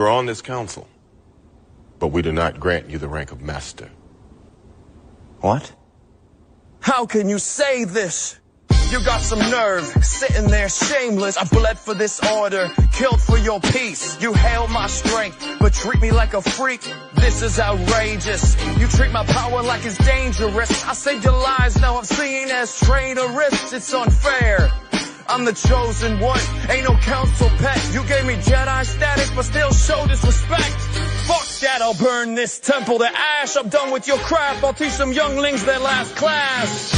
You're on this council, but we do not grant you the rank of master. What? How can you say this? You got some nerve, sitting there shameless. I bled for this order, killed for your peace. You hail my strength, but treat me like a freak. This is outrageous. You treat my power like it's dangerous. I saved your lives, now I'm seen as traitorous. It's unfair. I'm the chosen one, ain't no council pet. You gave me Jedi status, but still show disrespect. Fuck that, I'll burn this temple to ash. I'm done with your crap, I'll teach some younglings their last class.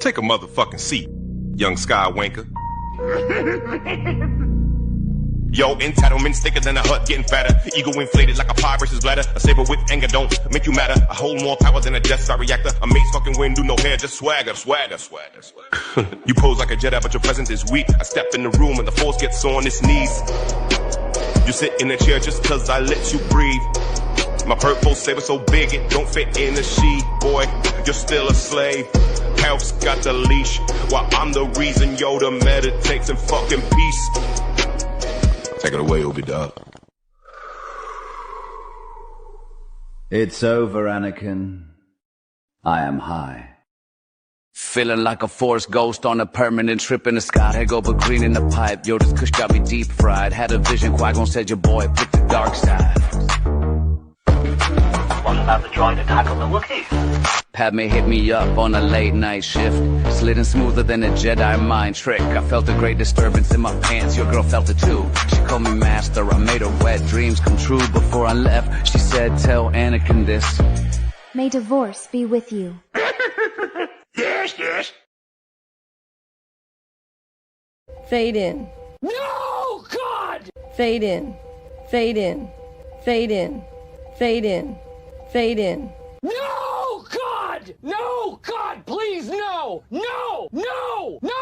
Take a motherfucking seat, young skywanker. Yo, entitlement thicker than a hut, getting fatter. Ego inflated like a pirate's bladder. A saber with anger don't make you matter. I hold more power than a Death Star reactor. A mace fucking win, do no hair, just swagger. You pose like a Jedi, but your presence is weak. I step in the room and the force gets on its knees. You sit in a chair just cause I let you breathe. My purple saber so big it don't fit in a sheath. Boy, you're still a slave. Health's got the leash, while I'm the reason Yoda meditates in fucking peace. Take it away, Obi-Dog. It's over, Anakin. I am high. Feeling like a force ghost on a permanent trip in the sky. Head go but green in the pipe. Yo, this kush got me deep fried. Had a vision, Qui-Gon said your boy picked the dark side. What about the droid to tackle the Wookiees? Padme hit me up on a late night shift. Sliding smoother than a Jedi mind trick. I felt a great disturbance in my pants. Your girl felt it too. She called me master. I made her wet dreams come true. Before I left, she said, tell Anakin this. May divorce be with you. Yes. Fade in. No, God! Fade in. Fade in. Fade in. Fade in. Fade in. No, God! No, God, please, no! No! No! No!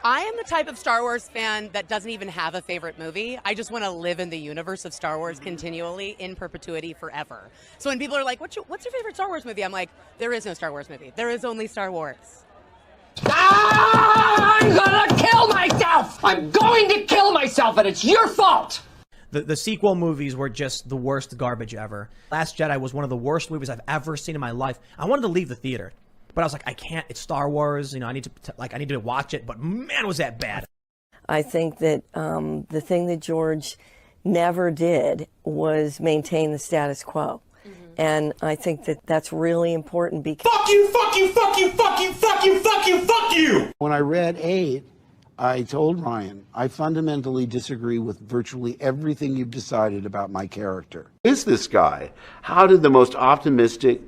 I am the type of Star Wars fan that doesn't even have a favorite movie. I just want to live in the universe of Star Wars continually, in perpetuity, forever. So when people are like, what's your favorite Star Wars movie? I'm like, there is no Star Wars movie. There is only Star Wars. Ah, I'm gonna kill myself! I'm going to kill myself, and it's your fault! The sequel movies were just the worst garbage ever. Last Jedi was one of the worst movies I've ever seen in my life. I wanted to leave the theater, but I was like, I can't. It's Star Wars. You know, I need to watch it. But man, was that bad. I think that the thing that George never did was maintain the status quo. And I think that that's really important because... Fuck you, fuck you, fuck you, fuck you, fuck you, fuck you, fuck you! When I read 8, I told Ryan, I fundamentally disagree with virtually everything you've decided about my character. Who is this guy? How did the most optimistic,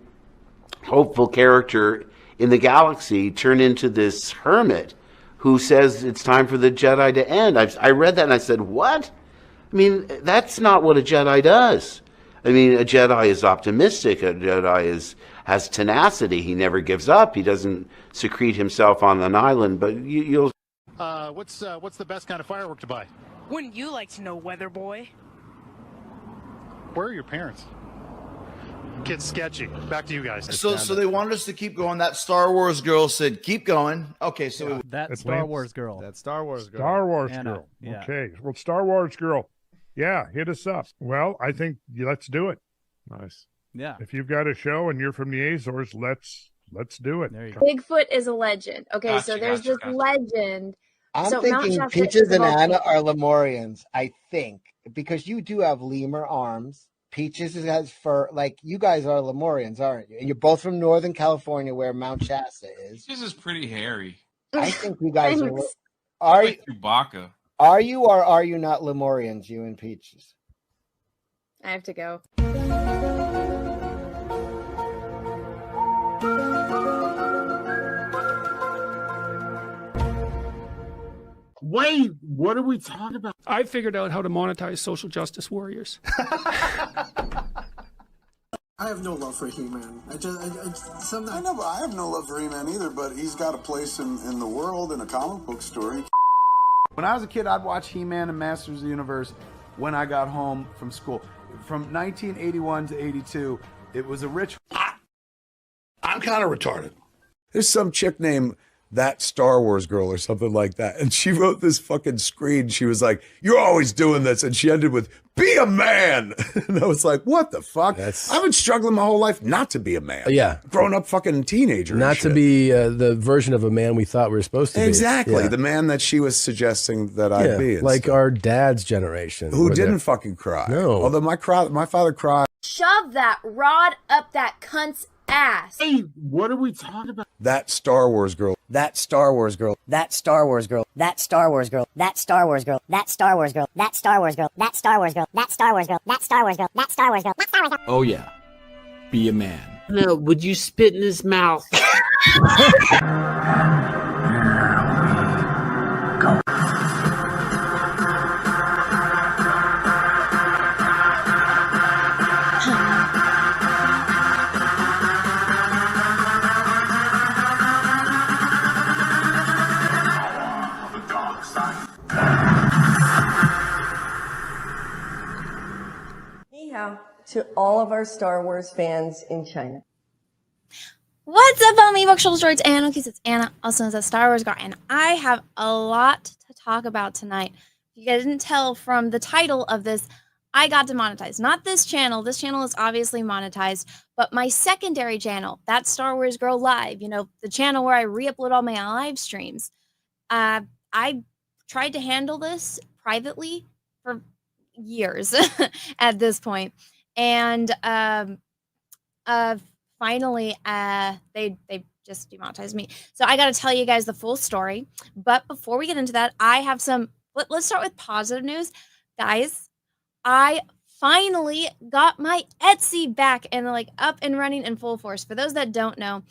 hopeful character in the galaxy turn into this hermit who says it's time for the Jedi to end? I read that and I said, what? I mean, that's not what a Jedi does. I mean, a Jedi is optimistic. A Jedi has tenacity. He never gives up. He doesn't secrete himself on an island. But you'll... What's the best kind of firework to buy? Wouldn't you like to know, Weather Boy? Where are your parents? Kid's sketchy. Back to you guys. So they wanted us to keep going. That Star Wars girl said, keep going. Okay, so... That Star Wars girl. That Star Wars girl. Star Wars Anna. girl. Yeah. Okay. Well, Star Wars girl. Yeah, hit us up. Well, I think let's do it. Nice. Yeah. If you've got a show and you're from the Azores, let's do it. There you go. Bigfoot is a legend. Okay, so there's this legend. I'm So thinking Mount Shasta Peaches is and about Anna Bigfoot. are Lemurians, I think, because you do have lemur arms. Peaches has fur. Like, you guys are Lemurians, aren't you? And you're both from Northern California, where Mount Shasta is. This is pretty hairy. I think you guys are. Thanks. Are you? Like Chewbacca. Are you or are you not Lemurians, you and Peaches? I have to go. Wait, what are we talking about? I figured out how to monetize social justice warriors. I have no love for He-Man. I know, but I have no love for He-Man either, but he's got a place in the world in a comic book story. When I was a kid, I'd watch He-Man and Masters of the Universe when I got home from school. From 1981 to 82, it was a rich... I'm kind of retarded. There's some chick named that Star Wars girl or something like that. And she wrote this fucking screen. She was like, you're always doing this. And she ended with, be a man. And I was like, what the fuck? I've been struggling my whole life not to be a man. Yeah. Grown up fucking teenager. Not to be the version of a man we thought we were supposed to be. Exactly. Yeah. The man that she was suggesting that I'd be. Like our dad's generation. Who didn't fucking cry. No. Although my father cried. Shove that rod up that cunt's ass. Hey, what are we talking about? That Star Wars girl. That Star Wars girl. That Star Wars girl. That Star Wars girl. That Star Wars girl. That Star Wars girl. That Star Wars girl. That Star Wars girl. That Star Wars girl. That Star Wars girl. That Star Wars girl. That Star Wars girl. Oh yeah. Be a man. No, would you spit in his mouth? To all of our Star Wars fans in China. What's up, homie? Bookshelf Droids, Anna, because it's Anna, also known as Star Wars Girl, and I have a lot to talk about tonight. If you guys didn't tell from the title of this, I got demonetized. Not this channel. This channel is obviously monetized, but my secondary channel, That's Star Wars Girl Live, you know, the channel where I re-upload all my live streams. I tried to handle this privately for years at this point. And finally, they just demonetized me. So I got to tell you guys the full story. But before we get into that, I have some. Let's start with positive news, guys. I finally got my Etsy back and like up and running in full force. For those that don't know,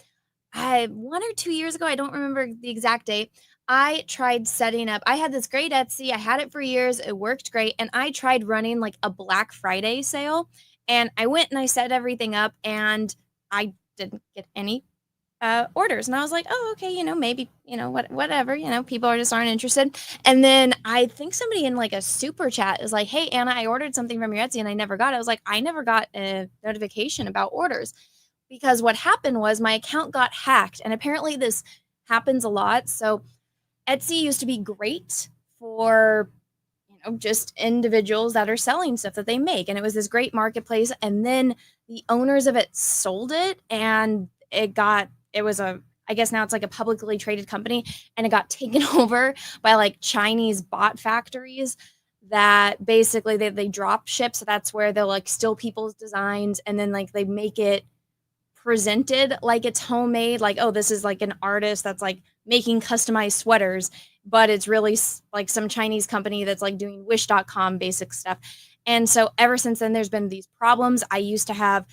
1 or 2 years ago, I don't remember the exact date, I tried setting up. I had this great Etsy. I had it for years. It worked great, and I tried running like a Black Friday sale. And I went and I set everything up, and I didn't get any orders. And I was like, oh, okay, you know, maybe, you know, whatever, you know, people just aren't interested. And then I think somebody in like a super chat is like, hey, Anna, I ordered something from your Etsy and I never got it. I was like, I never got a notification about orders, because what happened was my account got hacked. And apparently this happens a lot. So Etsy used to be great for just individuals that are selling stuff that they make, and it was this great marketplace. And then the owners of it sold it, and I guess now it's like a publicly traded company, and it got taken over by like Chinese bot factories that basically they drop ship. So that's where they'll like steal people's designs, and then like they make it presented like it's homemade, like, oh, this is like an artist that's like making customized sweaters, but it's really like some Chinese company that's like doing wish.com basic stuff. And so ever since then, there's been these problems. I used to have,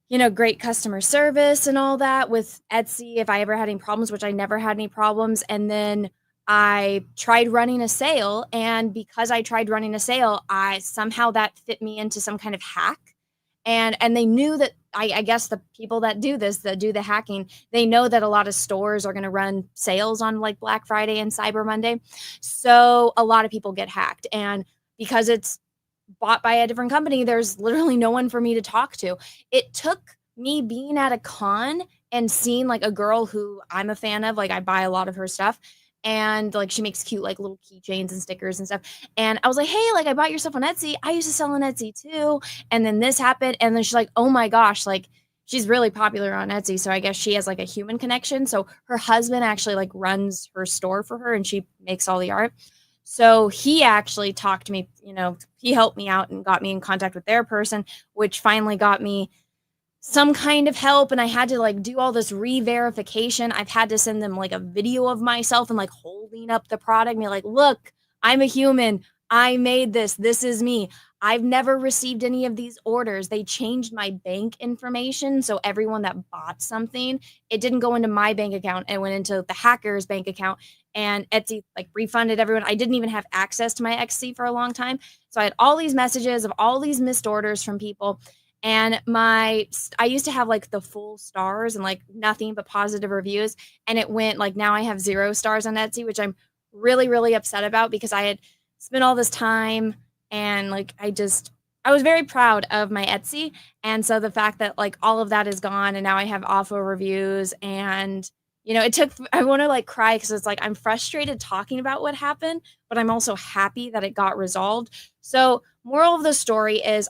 you know, great customer service and all that with Etsy if I ever had any problems, which I never had any problems. And then I tried running a sale, and because I tried running a sale, somehow that fit me into some kind of hack. And they knew that, I guess the people that do this, that do the hacking, they know that a lot of stores are going to run sales on like Black Friday and Cyber Monday. So a lot of people get hacked. And because it's bought by a different company, there's literally no one for me to talk to. It took me being at a con and seeing like a girl who I'm a fan of, like I buy a lot of her stuff. And like she makes cute like little keychains and stickers and stuff. And I was like, hey, like I bought your stuff on Etsy. I used to sell on Etsy too. And then this happened. And then she's like, oh my gosh, like she's really popular on Etsy. So I guess she has like a human connection. So her husband actually like runs her store for her, and she makes all the art. So he actually talked to me, you know, he helped me out and got me in contact with their person, which finally got me some kind of help. And I had to like do all this re-verification. I've had to send them like a video of myself and like holding up the product and be like, look, I'm a human. I made this. This is me. I've never received any of these orders. They changed my bank information. So everyone that bought something, it didn't go into my bank account. It went into the hacker's bank account, and Etsy like refunded everyone. I didn't even have access to my Etsy for a long time. So I had all these messages of all these missed orders from people. And I used to have like the full stars and like nothing but positive reviews. And it went like, now I have 0 stars on Etsy, which I'm really, really upset about, because I had spent all this time and like, I was very proud of my Etsy. And so the fact that like all of that is gone and now I have awful reviews and You know, I want to like cry because it's like I'm frustrated talking about what happened, but I'm also happy that it got resolved. So, moral of the story is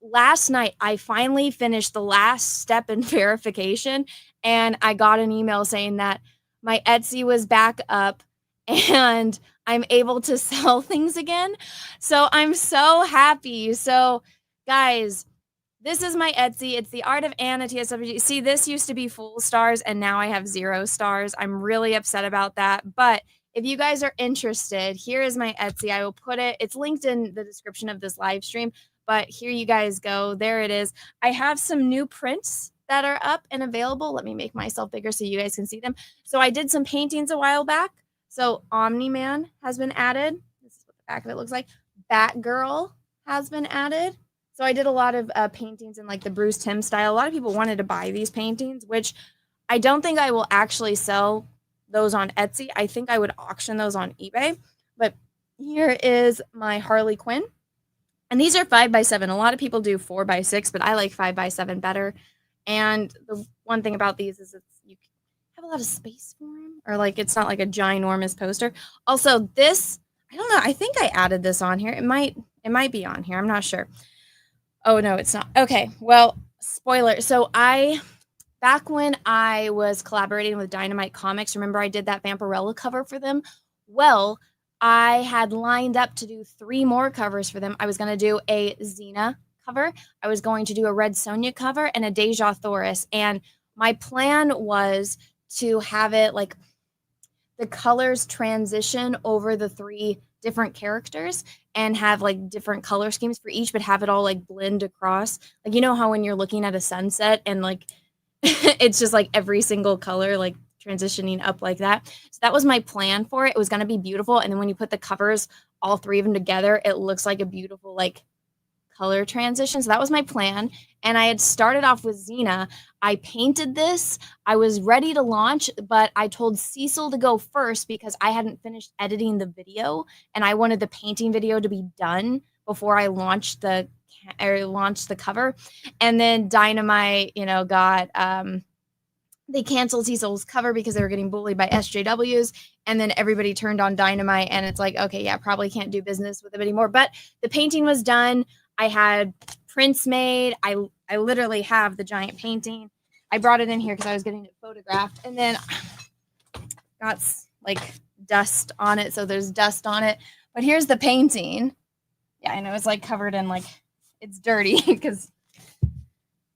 last night I finally finished the last step in verification, and I got an email saying that my Etsy was back up and I'm able to sell things again. So, I'm so happy. So, guys, this is my Etsy. It's The Art of Anna, TSWG. See, this used to be full stars, and now I have 0 stars. I'm really upset about that. But if you guys are interested, here is my Etsy. I will put it. It's linked in the description of this live stream. But here you guys go. There it is. I have some new prints that are up and available. Let me make myself bigger so you guys can see them. So I did some paintings a while back. So Omni-Man has been added. This is what the back of it looks like. Batgirl has been added. So I did a lot of paintings in like the Bruce Timm style. A lot of people wanted to buy these paintings, which I don't think I will actually sell those on Etsy. I think I would auction those on eBay. But here is my Harley Quinn. And these are 5x7. A lot of people do 4x6, but I like 5x7 better. And the one thing about these is you have a lot of space for them, or like it's not like a ginormous poster. Also, this, I don't know. I think I added this on here. It might be on here. I'm not sure. Oh, no, it's not. Okay, well, spoiler. So back when I was collaborating with Dynamite Comics, remember I did that Vampirella cover for them? Well, I had lined up to do 3 more covers for them. I was going to do a Xena cover. I was going to do a Red Sonja cover and a Deja Thoris. And my plan was to have it like the colors transition over the 3 different characters and have like different color schemes for each, but have it all like blend across. Like, you know how when you're looking at a sunset and like it's just like every single color like transitioning up like that. So that was my plan for it. It was going to be beautiful. And then when you put the covers, all 3 of them together, it looks like a beautiful like color transition. So that was my plan. And I had started off with Xena. I painted this. I was ready to launch, but I told Cecil to go first because I hadn't finished editing the video and I wanted the painting video to be done before I launched the cover. And then Dynamite, got they canceled Cecil's cover because they were getting bullied by SJWs. And then everybody turned on Dynamite and it's like, okay, yeah, probably can't do business with them anymore. But the painting was done. I had prints made. I literally have the giant painting. I brought it in here because I was getting it photographed. And then got like dust on it. So there's dust on it. But here's the painting. Yeah, I know it's like covered in like, it's dirty because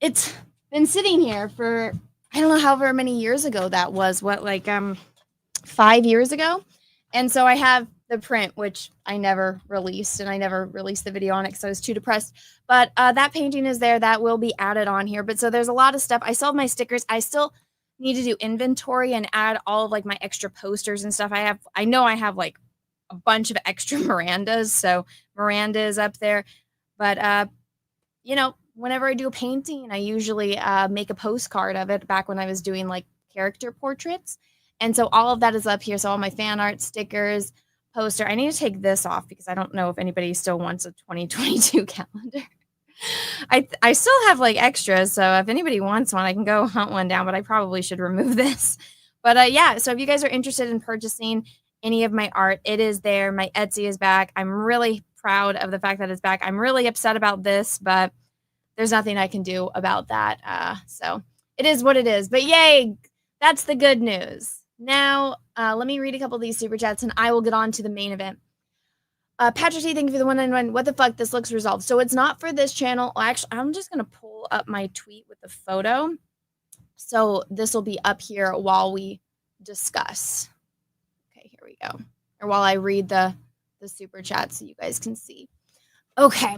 it's been sitting here for, I don't know however many years ago that was. 5 years ago. And so I have the print, which I never released, and I never released the video on it because I was too depressed. But that painting is there. That will be added on here. But so there's a lot of stuff. I sold my stickers. I still need to do inventory and add all of like my extra posters and stuff. I know I have like a bunch of extra Mirandas. So Miranda is up there. But, whenever I do a painting, I usually make a postcard of it back when I was doing like character portraits. And so all of that is up here. So all my fan art, stickers, poster. I need to take this off because I don't know if anybody still wants a 2022 calendar. I still have like extras. So if anybody wants one, I can go hunt one down, but I probably should remove this. But yeah, so if you guys are interested in purchasing any of my art, it is there. My Etsy is back. I'm really proud of the fact that it's back. I'm really upset about this, but there's nothing I can do about that. So it is what it is. But yay, that's the good news. Now, let me read a couple of these super chats and I will get on to the main event. Patrick T, thank you for the 191. What the fuck? This looks resolved. So it's not for this channel. Actually, I'm just going to pull up my tweet with the photo. So this will be up here while we discuss. Okay, here we go. Or while I read the super chat so you guys can see. Okay.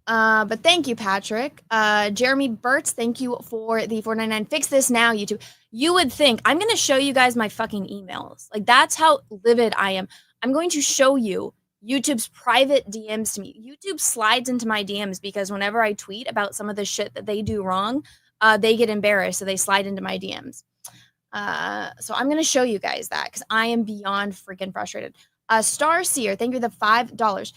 But thank you, Patrick. Jeremy Burtz, thank you for the $4.99. Fix this now, YouTube. You would think I'm going to show you guys my fucking emails. Like, that's how livid I am. I'm going to show you YouTube's private DMs to me. YouTube slides into my DMs because whenever I tweet about some of the shit that they do wrong, they get embarrassed. So they slide into my DMs. So I'm going to show you guys that because I am beyond freaking frustrated. Starseer, thank you for the $5.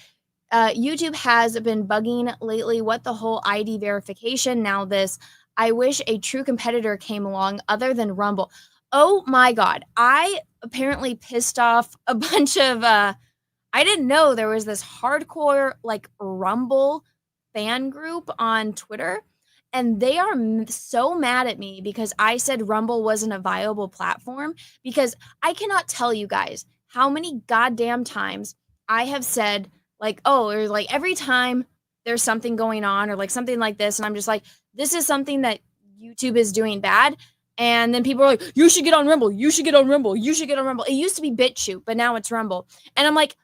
YouTube has been bugging lately. What the whole ID verification? Now this. I wish a true competitor came along other than Rumble. Oh my God. I apparently pissed off a bunch of, I didn't know there was this hardcore like Rumble fan group on Twitter. And they are so mad at me because I said Rumble wasn't a viable platform, because I cannot tell you guys how many goddamn times I have said like, oh, or like every time there's something going on or like something like this. And I'm just like, this is something that YouTube is doing bad. And then people are like, you should get on Rumble. You should get on Rumble. You should get on Rumble. It used to be BitChute, but now it's Rumble. And I'm like,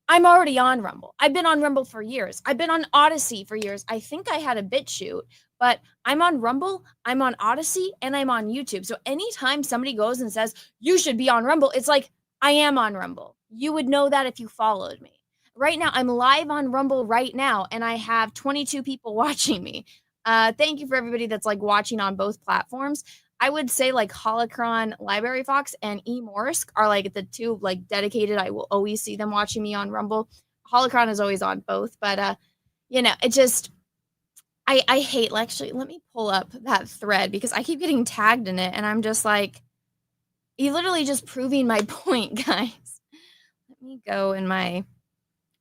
I'm already on Rumble. I've been on Rumble for years. I've been on Odyssey for years. I think I had a BitChute, but I'm on Rumble, I'm on Odyssey, and I'm on YouTube. So anytime somebody goes and says, you should be on Rumble, it's like, I am on Rumble. You would know that if you followed me. Right now, I'm live on Rumble right now, and I have 22 people watching me. Thank you for everybody that's like watching on both platforms. I would say like Holocron, Library Fox, and eMorsk are like the two like dedicated. I will always see them watching me on Rumble. Holocron is always on both, but you know, it just I hate. Actually, let me pull up that thread because I keep getting tagged in it, and I'm just like, you literally just proving my point, guys. Let me go in my,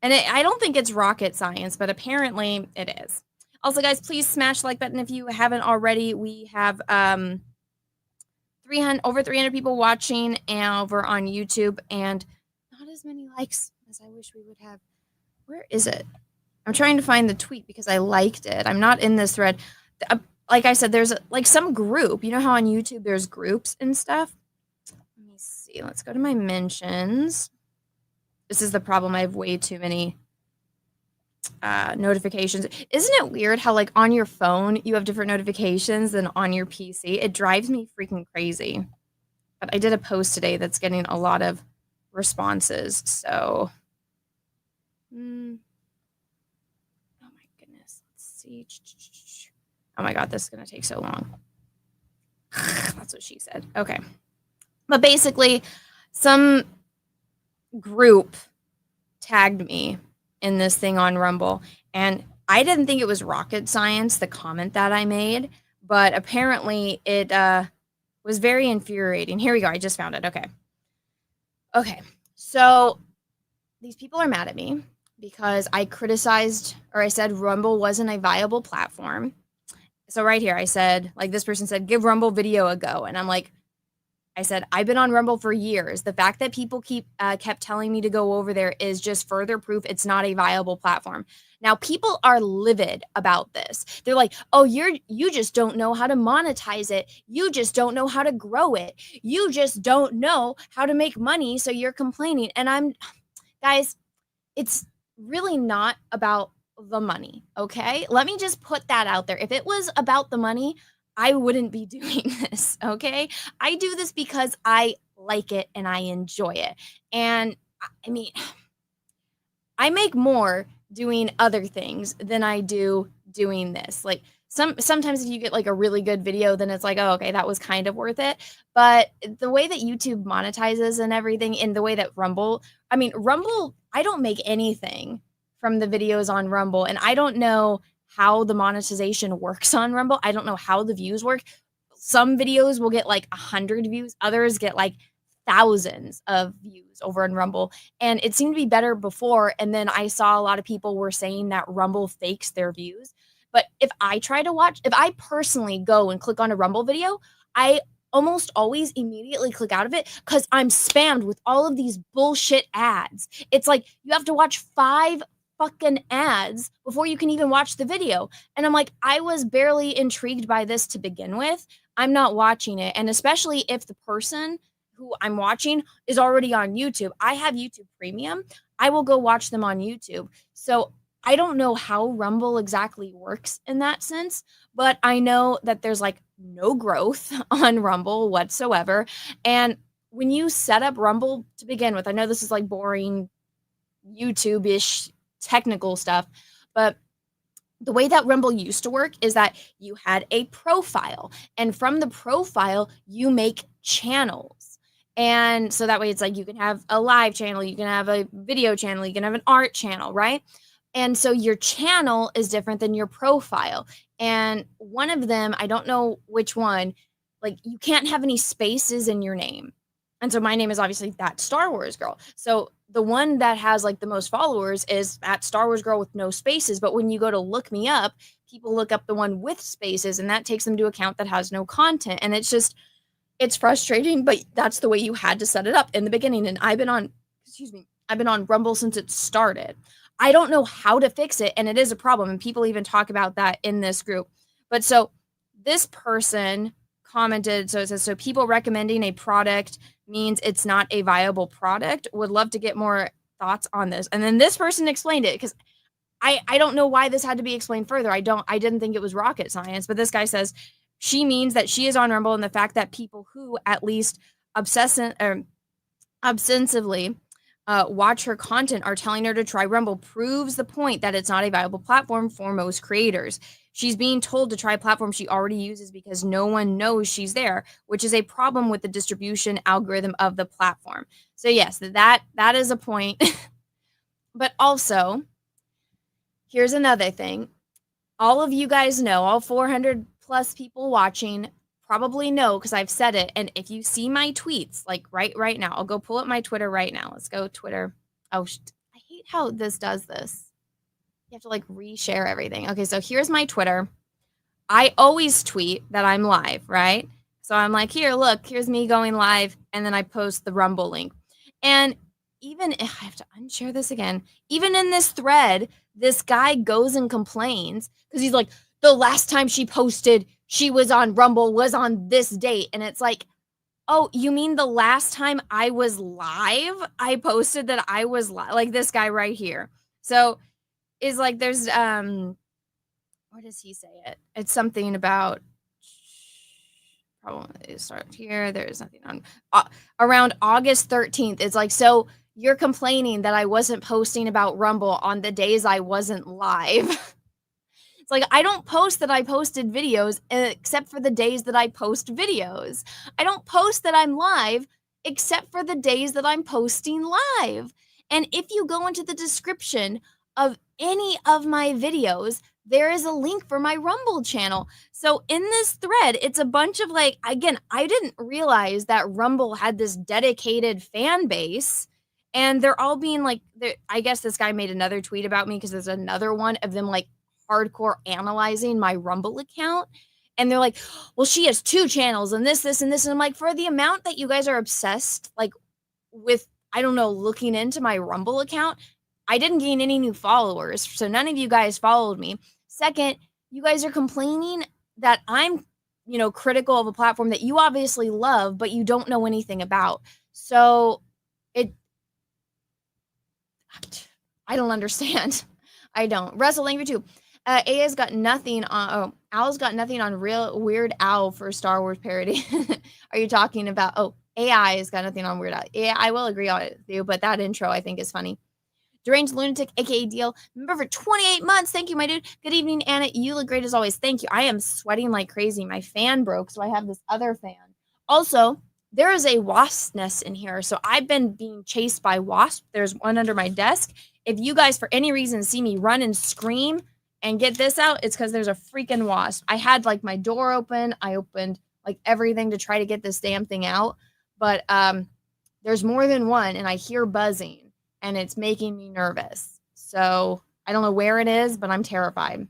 and I don't think it's rocket science, but apparently it is. Also, guys, please smash the like button if you haven't already. We have over 300 people watching over on YouTube, and not as many likes as I wish we would have. Where is it? I'm trying to find the tweet because I liked it. I'm not in this thread. Like I said, there's like some group. You know how on YouTube there's groups and stuff? Let me see. Let's go to my mentions. This is the problem. I have way too many notifications. Isn't it weird how like on your phone you have different notifications than on your PC? It drives me freaking crazy. But I did a post today that's getting a lot of responses. So, oh my goodness. Let's see. Oh my God, this is gonna take so long. That's what she said. Okay. But basically, some group tagged me in this thing on Rumble, and I didn't think it was rocket science, the comment that I made, but apparently it was very infuriating. Here we go. I just found it. Okay. So these people are mad at me because I criticized, or I said Rumble wasn't a viable platform. So right here, I said, like this person said, give Rumble Video a go. And I'm like, I said, I've been on Rumble for years. The fact that people kept telling me to go over there is just further proof it's not a viable platform. Now, people are livid about this. They're like, oh, you just don't know how to monetize it. You just don't know how to grow it. You just don't know how to make money, so you're complaining. And guys, it's really not about the money, okay? Let me just put that out there. If it was about the money, I wouldn't be doing this, okay? I do this because I like it and I enjoy it. And I mean, I make more doing other things than I do doing this. Like sometimes if you get like a really good video, then it's like, oh, okay, that was kind of worth it. But the way that YouTube monetizes and everything, and the way that Rumble, I don't make anything from the videos on Rumble, and I don't know how the monetization works on Rumble. I don't know how the views work. Some videos will get like 100 views. Others get like thousands of views over on Rumble. And it seemed to be better before. And then I saw a lot of people were saying that Rumble fakes their views. But if I personally go and click on a Rumble video, I almost always immediately click out of it because I'm spammed with all of these bullshit ads. It's like you have to watch 5 fucking ads before you can even watch the video. And I'm like, I was barely intrigued by this to begin with. I'm not watching it. And especially if the person who I'm watching is already on YouTube. I have YouTube Premium. I will go watch them on YouTube. So I don't know how Rumble exactly works in that sense, but I know that there's like no growth on Rumble whatsoever. And when you set up Rumble to begin with, I know this is like boring YouTube-ish technical stuff, but the way that Rumble used to work is that you had a profile, and from the profile you make channels. And so that way it's like you can have a live channel, you can have a video channel, you can have an art channel, right? And so your channel is different than your profile. And one of them, I don't know which one, like you can't have any spaces in your name. And so my name is obviously That Star Wars Girl. So the one that has like the most followers is That Star Wars Girl with no spaces. But when you go to look me up, people look up the one with spaces, and that takes them to an account that has no content. And it's frustrating, but that's the way you had to set it up in the beginning. And I've been on Rumble since it started. I don't know how to fix it, and it is a problem. And people even talk about that in this group. But so this person commented, so it says, so people recommending a product means it's not a viable product. Would love to get more thoughts on this. And then this person explained it, because I don't know why this had to be explained further. I didn't think it was rocket science, but this guy says she means that she is on Rumble, and the fact that people who at least obsessively watch her content are telling her to try Rumble proves the point that it's not a viable platform for most creators. She's being told to try a platform she already uses because no one knows she's there, which is a problem with the distribution algorithm of the platform. So yes, that is a point. But also, here's another thing. All of you guys know, all 400 plus people watching probably know, because I've said it. And if you see my tweets, like right now, I'll go pull up my Twitter right now. Let's go Twitter. Oh, I hate how this does this. You have to like reshare everything. Okay, so here's my Twitter. I always tweet that I'm live, right? So I'm like, here, look, here's me going live. And then I post the Rumble link. And even if I have to unshare this again, even in this thread, this guy goes and complains because he's like, the last time she posted she was on Rumble was on this date. And it's like, oh, you mean the last time I was live? I posted that I was live, like this guy right here. So is like, there's, where does he say it? It's something about, probably start here. There's nothing on, around August 13th. It's like, so you're complaining that I wasn't posting about Rumble on the days I wasn't live. It's like, I don't post that I posted videos except for the days that I post videos. I don't post that I'm live except for the days that I'm posting live. And if you go into the description of any of my videos, there is a link for my Rumble channel. So in this thread, it's a bunch of like, again, I didn't realize that Rumble had this dedicated fan base. And they're all being like, I guess this guy made another tweet about me because there's another one of them like hardcore analyzing my Rumble account. And they're like, well, she has 2 channels and this, and this. And I'm like, for the amount that you guys are obsessed, like with, I don't know, looking into my Rumble account, I didn't gain any new followers. So none of you guys followed me. Second, you guys are complaining that I'm, critical of a platform that you obviously love, but you don't know anything about. So I don't understand. I don't. Russell, thank you too. Al's got nothing on real Weird Al for Star Wars parody. Are you talking about? Oh, AI has got nothing on Weird Al. Yeah, I will agree on it with you, but that intro I think is funny. Deranged Lunatic, aka Deal, member for 28 months. Thank you, my dude. Good evening, Anna. You look great as always. Thank you. I am sweating like crazy. My fan broke, so I have this other fan. Also, there is a wasp nest in here, so I've been being chased by wasps. There's one under my desk. If you guys, for any reason, see me run and scream and get this out, it's because there's a freaking wasp. I had like my door open. I opened like everything to try to get this damn thing out, but there's more than one, and I hear buzzing, and it's making me nervous. So I don't know where it is, but I'm terrified.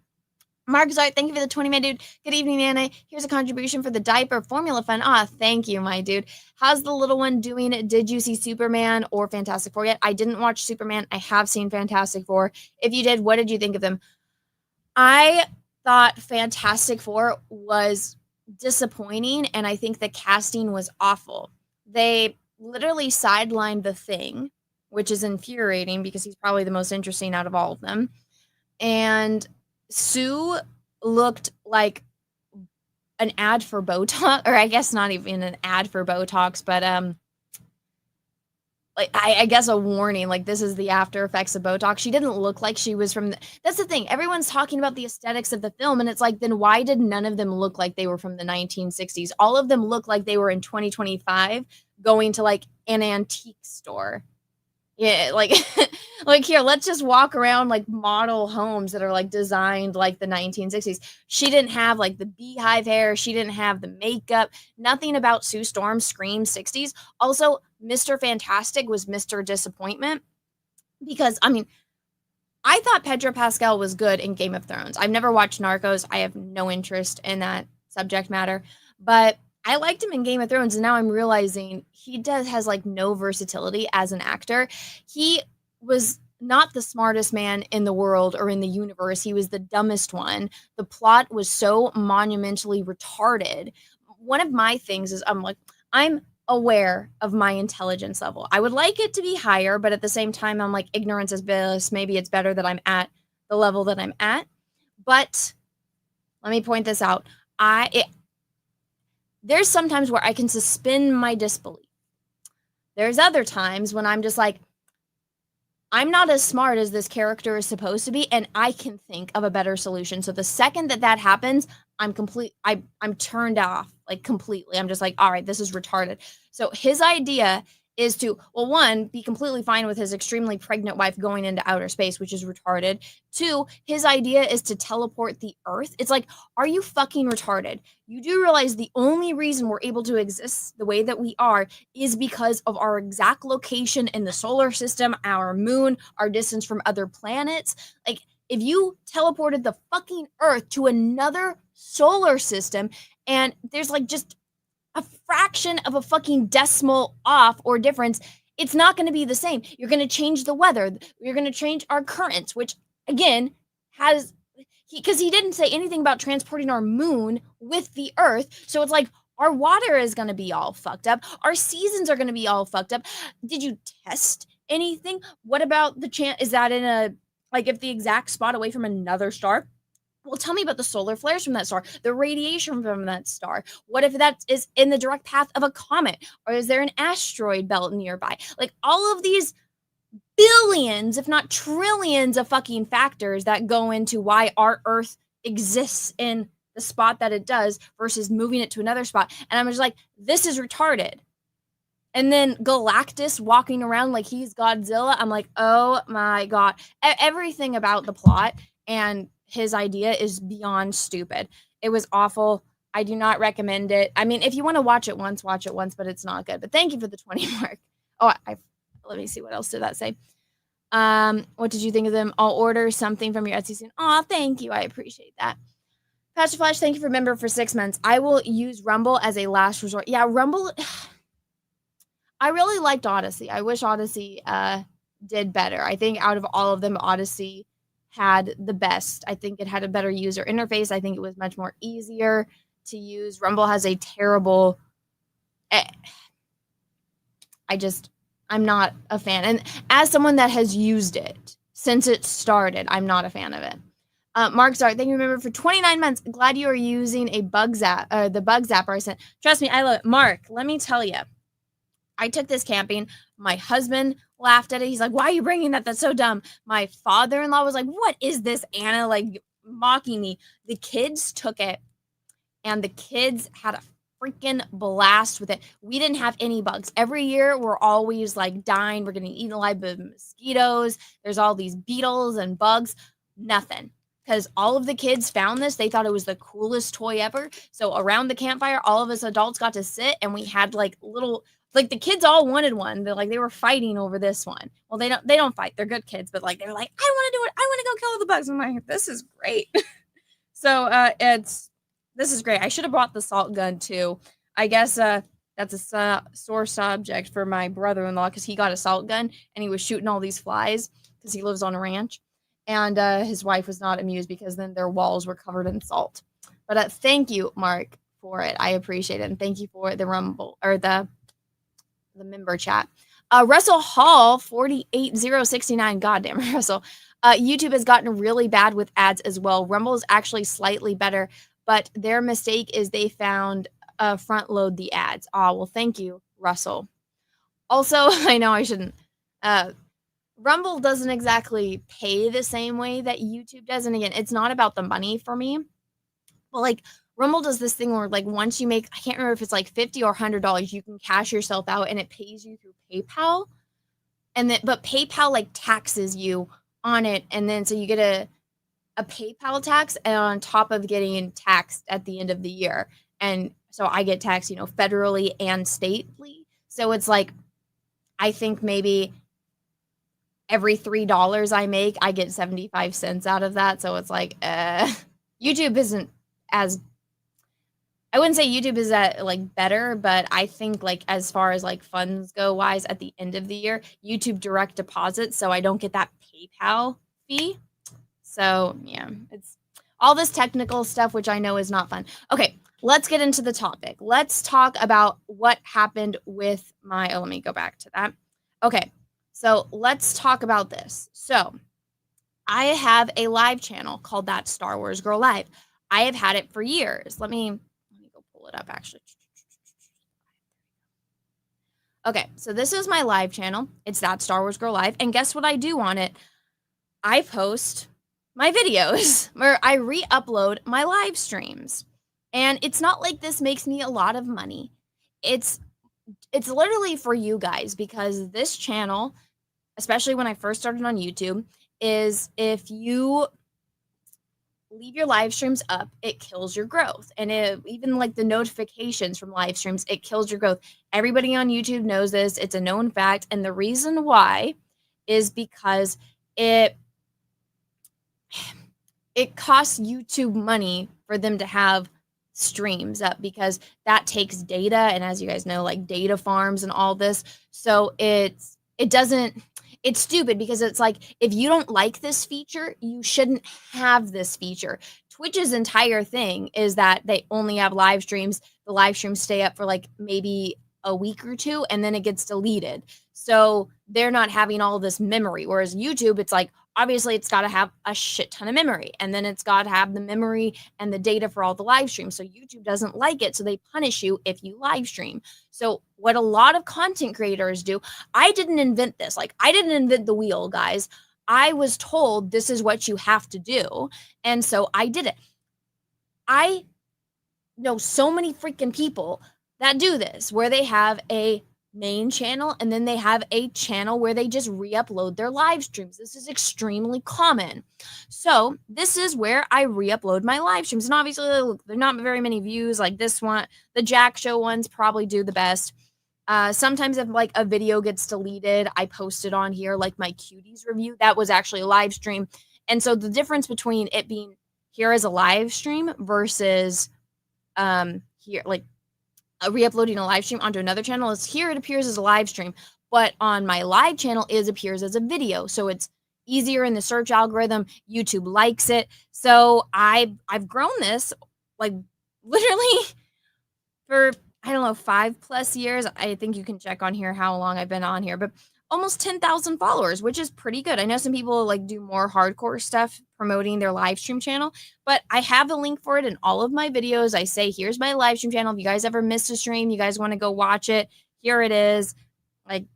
Marcus, thank you for the 20, my dude. Good evening, Anna. Here's a contribution for the diaper formula fund. Thank you, my dude. How's the little one doing? Did you see Superman or Fantastic Four yet? I didn't watch Superman. I have seen Fantastic Four. If you did, what did you think of them? I thought Fantastic Four was disappointing, and I think the casting was awful. They literally sidelined the Thing, which is infuriating because he's probably the most interesting out of all of them. And Sue looked like an ad for Botox, or I guess not even an ad for Botox, but like I guess a warning, like this is the after effects of Botox. She didn't look like she was from that's the thing. Everyone's talking about the aesthetics of the film, and it's like, then why did none of them look like they were from the 1960s? All of them look like they were in 2025 going to like an antique store. Yeah, like like here, let's just walk around like model homes that are like designed like the 1960s. She didn't have like the beehive hair, she didn't have the makeup, nothing about Sue Storm screams 60s. Also, Mr. Fantastic was Mr. Disappointment because I mean, I thought Pedro Pascal was good in Game of Thrones. I've never watched Narcos. I have no interest in that subject matter, but I liked him in Game of Thrones, and now I'm realizing he has like no versatility as an actor. He was not the smartest man in the world or in the universe. He was the dumbest one. The plot was so monumentally retarded. One of my things is I'm aware of my intelligence level. I would like it to be higher, but at the same time, I'm like, ignorance is bliss. Maybe it's better that I'm at the level that I'm at. But let me point this out. There's sometimes where I can suspend my disbelief. There's other times when I'm just like, I'm not as smart as this character is supposed to be, and I can think of a better solution. So the second that happens, I'm turned off like completely. I'm just like, all right, this is retarded. So his idea is to, well, one, be completely fine with his extremely pregnant wife going into outer space, which is retarded. Two, his idea is to teleport the Earth. It's like, are you fucking retarded? You do realize the only reason we're able to exist the way that we are is because of our exact location in the solar system, our moon, our distance from other planets. Like, if you teleported the fucking Earth to another solar system and there's like just a fraction of a fucking decimal off or difference, it's not going to be the same. You're going to change the weather. You're going to change our currents, which again because he didn't say anything about transporting our moon with the Earth. So it's like our water is going to be all fucked up. Our seasons are going to be all fucked up. Did you test anything? What about the chance? Is that in a, like if the exact spot away from another star? Well, tell me about the solar flares from that star, the radiation from that star. What if that is in the direct path of a comet? Or is there an asteroid belt nearby? Like all of these billions, if not trillions of fucking factors that go into why our Earth exists in the spot that it does versus moving it to another spot. And I'm just like, this is retarded. And then Galactus walking around like he's Godzilla. I'm like, oh my God. Everything about the plot and his idea is beyond stupid. It was awful. I do not recommend it. I mean, if you want to watch it once, but it's not good. But thank you for the 20 mark. Oh, let me see. What else did that say? What did you think of them? I'll order something from your Etsy soon. Oh, thank you. I appreciate that. Pastor Flash, thank you for member for 6 months. I will use Rumble as a last resort. Yeah, Rumble. I really liked Odyssey. I wish Odyssey did better. I think out of all of them, Odyssey had the best. I think it had a better user interface. I think it was much more easier to use. Rumble has a terrible. I'm not a fan. And as someone that has used it since it started, I'm not a fan of it. Mark Zart, thank you, remember, for 29 months. Glad you are using a bug zap, the bug zapper I sent. Trust me, I love it. Mark, let me tell you. I took this camping. My husband laughed at it. He's like, why are you bringing that? That's so dumb. My father-in-law was like, what is this, Anna? Like, mocking me. The kids took it, and the kids had a freaking blast with it. We didn't have any bugs. Every year, we're always, like, dying. We're getting eaten alive by mosquitoes. There's all these beetles and bugs. Nothing. Because all of the kids found this. They thought it was the coolest toy ever. So around the campfire, all of us adults got to sit, and we had, like, little... Like the kids all wanted one. They were fighting over this one. Well, they don't fight. They're good kids, but like they were like, I want to do it. I want to go kill the bugs. I'm like, this is great. So this is great. I should have brought the salt gun too. I guess that's a sore subject for my brother-in-law because he got a salt gun and he was shooting all these flies because he lives on a ranch, and his wife was not amused because then their walls were covered in salt. But thank you, Mark, for it. I appreciate it, and thank you for the Rumble or the member chat. Russell Hall 48069. Goddamn, Russell. YouTube has gotten really bad with ads as well. Rumble is actually slightly better, but their mistake is they found front load the ads. Well, thank you, Russell. Also, I know I shouldn't. Rumble doesn't exactly pay the same way that YouTube does. And again, it's not about the money for me. But like Rumble does this thing where like once you make, I can't remember if it's like $50 or $100, you can cash yourself out and it pays you through PayPal. and then but PayPal like taxes you on it, and then so you get a PayPal tax and on top of getting taxed at the end of the year. And so I get taxed, federally and stately. So it's like, I think maybe every $3 I make, I get 75 cents out of that. So it's like, YouTube isn't as, I wouldn't say YouTube is that like better, but I think like as far as like funds go wise at the end of the year, YouTube direct deposit. So I don't get that PayPal fee. So yeah, it's all this technical stuff, which I know is not fun. Okay, let's get into the topic. Let's talk about what happened with my, let me go back to that. Okay, so let's talk about this. So I have a live channel called That Star Wars Girl Live. I have had it for years. Let me go pull it up actually. Okay, so this is my live channel. It's That Star Wars Girl Live. And guess what I do on it? I post my videos where I re-upload my live streams. And it's not like this makes me a lot of money. It's literally for you guys, because this channel, especially when I first started on YouTube, is if you leave your live streams up, it kills your growth. And even like the notifications from live streams, it kills your growth. Everybody on YouTube knows this. It's a known fact. And the reason why is because it costs YouTube money for them to have streams up, because that takes data, and as you guys know, like data farms and all this. So it's stupid, because it's like, if you don't like this feature, you shouldn't have this feature. Twitch's entire thing is that they only have live streams. The live streams stay up for like maybe a week or two, and then it gets deleted. So they're not having all this memory. Whereas YouTube, it's like, obviously it's got to have a shit ton of memory, and then it's got to have the memory and the data for all the live streams. So YouTube doesn't like it. So they punish you if you live stream. So what a lot of content creators do, I didn't invent this. Like, I didn't invent the wheel, guys. I was told this is what you have to do. And so I did it. I know so many freaking people that do this, where they have a main channel and then they have a channel where they just re-upload their live streams. This is extremely common. So this is where I re-upload my live streams. And obviously, look, they're not very many views. Like this one, the Jack Show ones probably do the best. Sometimes if like a video gets deleted, I post it on here, like my Cuties review. That was actually a live stream. And so the difference between it being here as a live stream versus here, like re-uploading a live stream onto another channel, is here it appears as a live stream, but on my live channel it appears as a video. So it's easier in the search algorithm. YouTube likes it. So I've grown this like literally for, I don't know, 5+ years. I think you can check on here how long I've been on here, but almost 10,000 followers, which is pretty good. I know some people like do more hardcore stuff promoting their live stream channel, but I have a link for it in all of my videos. I say, here's my live stream channel. If you guys ever missed a stream, you guys want to go watch it, here it is. Like,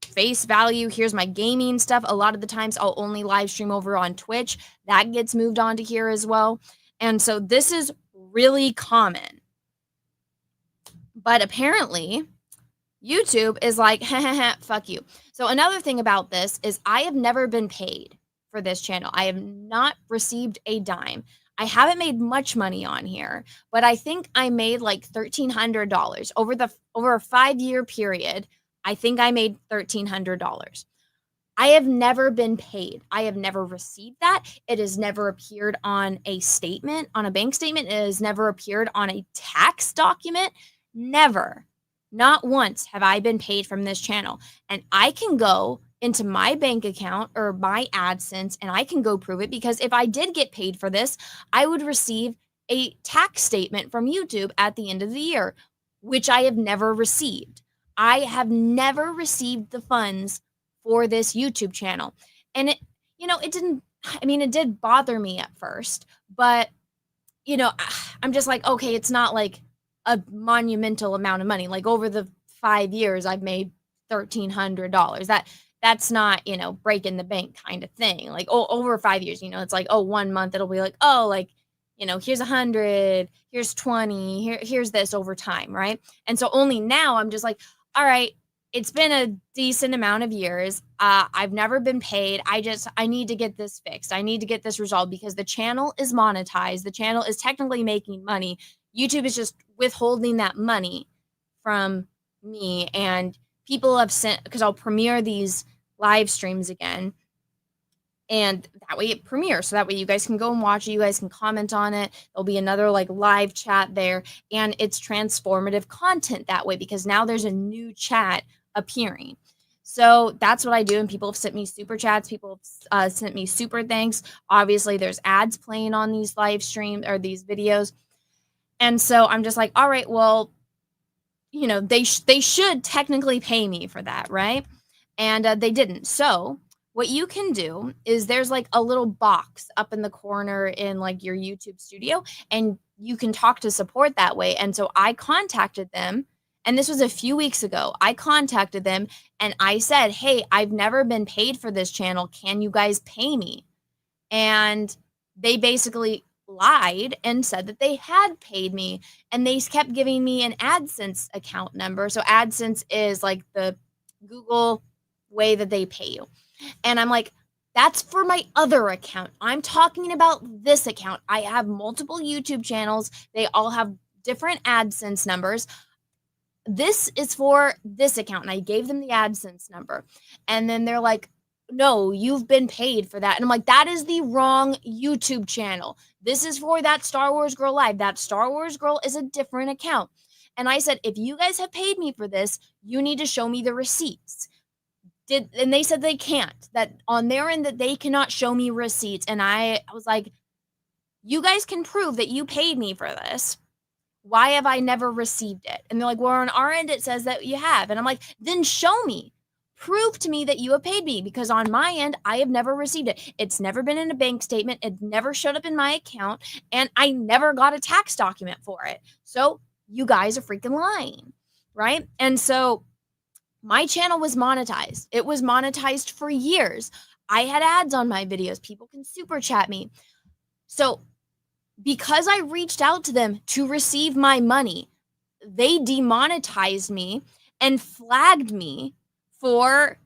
face value, here's my gaming stuff. A lot of the times I'll only live stream over on Twitch. That gets moved on to here as well. And so this is really common. But apparently YouTube is like, fuck you. So another thing about this is I have never been paid for this channel. I have not received a dime. I haven't made much money on here, but I think I made like $1,300 over a 5-year period. I think I made $1,300. I have never been paid. I have never received that. It has never appeared on a statement, on a bank statement. It has never appeared on a tax document. Never. Not once have I been paid from this channel. And I can go into my bank account or my AdSense and I can go prove it, because if I did get paid for this, I would receive a tax statement from YouTube at the end of the year, which I have never received. I have never received the funds for this YouTube channel. And it did bother me at first, but I'm just like, okay, it's not like a monumental amount of money. Like over the 5 years, I've made $1,300. That's not, breaking the bank kind of thing. Like over 5 years, it's like, 1 month it'll be like, here's 100, here's 20, here's this over time, right? And so only now I'm just like, all right, it's been a decent amount of years. I've never been paid. I need to get this fixed. I need to get this resolved because the channel is monetized. The channel is technically making money. YouTube is just withholding that money from me, and people have sent, because I'll premiere these live streams again, and that way it premieres, so that way you guys can go and watch it, you guys can comment on it, there'll be another like live chat there, and it's transformative content that way because now there's a new chat appearing. So that's what I do, and people have sent me super chats, people have sent me super thanks. Obviously there's ads playing on these live streams or these videos, and so I'm just like, all right, well, you know, they should technically pay me for that, right? And they didn't. So what you can do is there's like a little box up in the corner in like your YouTube studio, and you can talk to support that way. And so I contacted them, and this was a few weeks ago. I contacted them and I said, hey, I've never been paid for this channel. Can you guys pay me? And they basically lied and said that they had paid me, and they kept giving me an AdSense account number. So AdSense is like the Google way that they pay you. And I'm like, that's for my other account. I'm talking about this account. I have multiple YouTube channels. They all have different AdSense numbers. This is for this account. And I gave them the AdSense number. And then they're like, no, you've been paid for that. And I'm like, that is the wrong YouTube channel. This is for That Star Wars Girl Live. That Star Wars Girl is a different account. And I said, if you guys have paid me for this, you need to show me the receipts. And they said they can't, that on their end that they cannot show me receipts. And I was like, you guys can prove that you paid me for this. Why have I never received it? And they're like, well, on our end it says that you have. And I'm like, then show me. Prove to me that you have paid me, because on my end, I have never received it. It's never been in a bank statement. It never showed up in my account, and I never got a tax document for it. So you guys are freaking lying, right? And so my channel was monetized. It was monetized for years. I had ads on my videos. People can super chat me. So because I reached out to them to receive my money, they demonetized me and flagged me for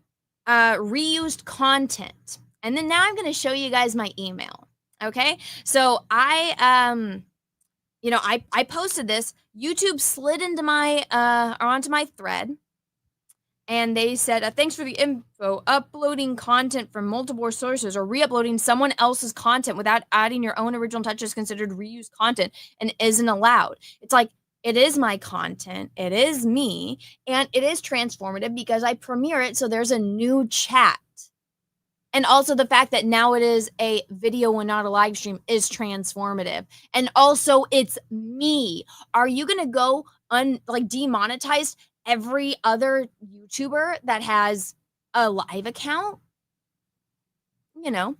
reused content. And then now I'm going to show you guys my email. Okay. So I posted this. YouTube slid into my, onto my thread. And they said, thanks for the info. Uploading content from multiple sources or re-uploading someone else's content without adding your own original touch is considered reused content and isn't allowed. It's like, it is my content, it is me, and it is transformative because I premiere it, so there's a new chat. And also the fact that now it is a video and not a live stream is transformative. And also it's me. Are you gonna go demonetize every other YouTuber that has a live account? You know.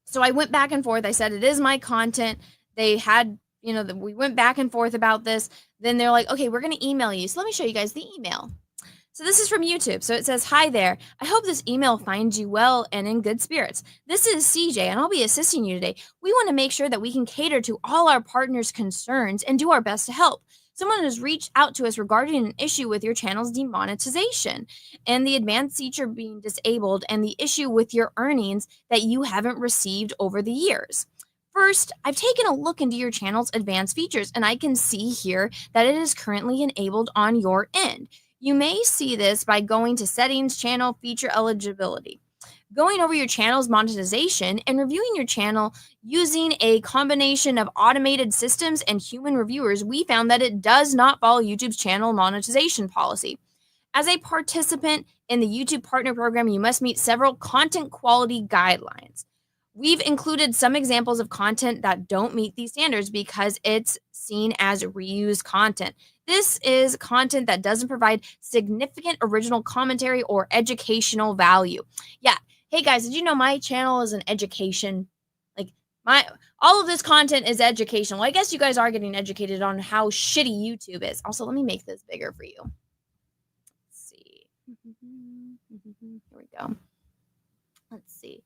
So I went back and forth. I said it is my content. They had, we went back and forth about this. Then they're like, okay, we're going to email you. So let me show you guys the email. So this is from YouTube. So it says, hi there. I hope this email finds you well and in good spirits. This is CJ, and I'll be assisting you today. We want to make sure that we can cater to all our partners' concerns and do our best to help. Someone has reached out to us regarding an issue with your channel's demonetization and the advanced feature being disabled and the issue with your earnings that you haven't received over the years. First, I've taken a look into your channel's advanced features, and I can see here that it is currently enabled on your end. You may see this by going to Settings, Channel, Feature Eligibility. Going over your channel's monetization and reviewing your channel using a combination of automated systems and human reviewers, we found that it does not follow YouTube's channel monetization policy. As a participant in the YouTube Partner Program, you must meet several content quality guidelines. We've included some examples of content that don't meet these standards because it's seen as reused content. This is content that doesn't provide significant original commentary or educational value. Yeah. Hey guys, did you know my channel is an education? All of this content is educational. I guess you guys are getting educated on how shitty YouTube is. Also, let me make this bigger for you. Let's see. Here we go. Let's see.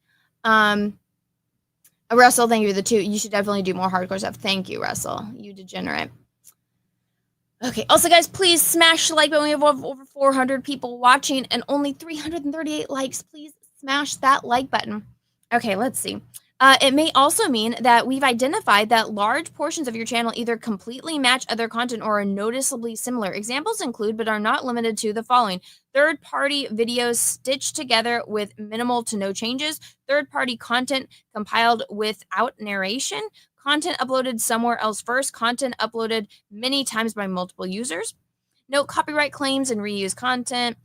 Russell, thank you for the 2. You should definitely do more hardcore stuff. Thank you, Russell. You degenerate. Okay. Also, guys, please smash the like button. We have over 400 people watching and only 338 likes. Please smash that like button. Okay, let's see. It may also mean that we've identified that large portions of your channel either completely match other content or are noticeably similar. Examples include, but are not limited to, the following: third-party videos stitched together with minimal to no changes, third-party content compiled without narration, content uploaded somewhere else first, content uploaded many times by multiple users. Note: copyright claims and reused content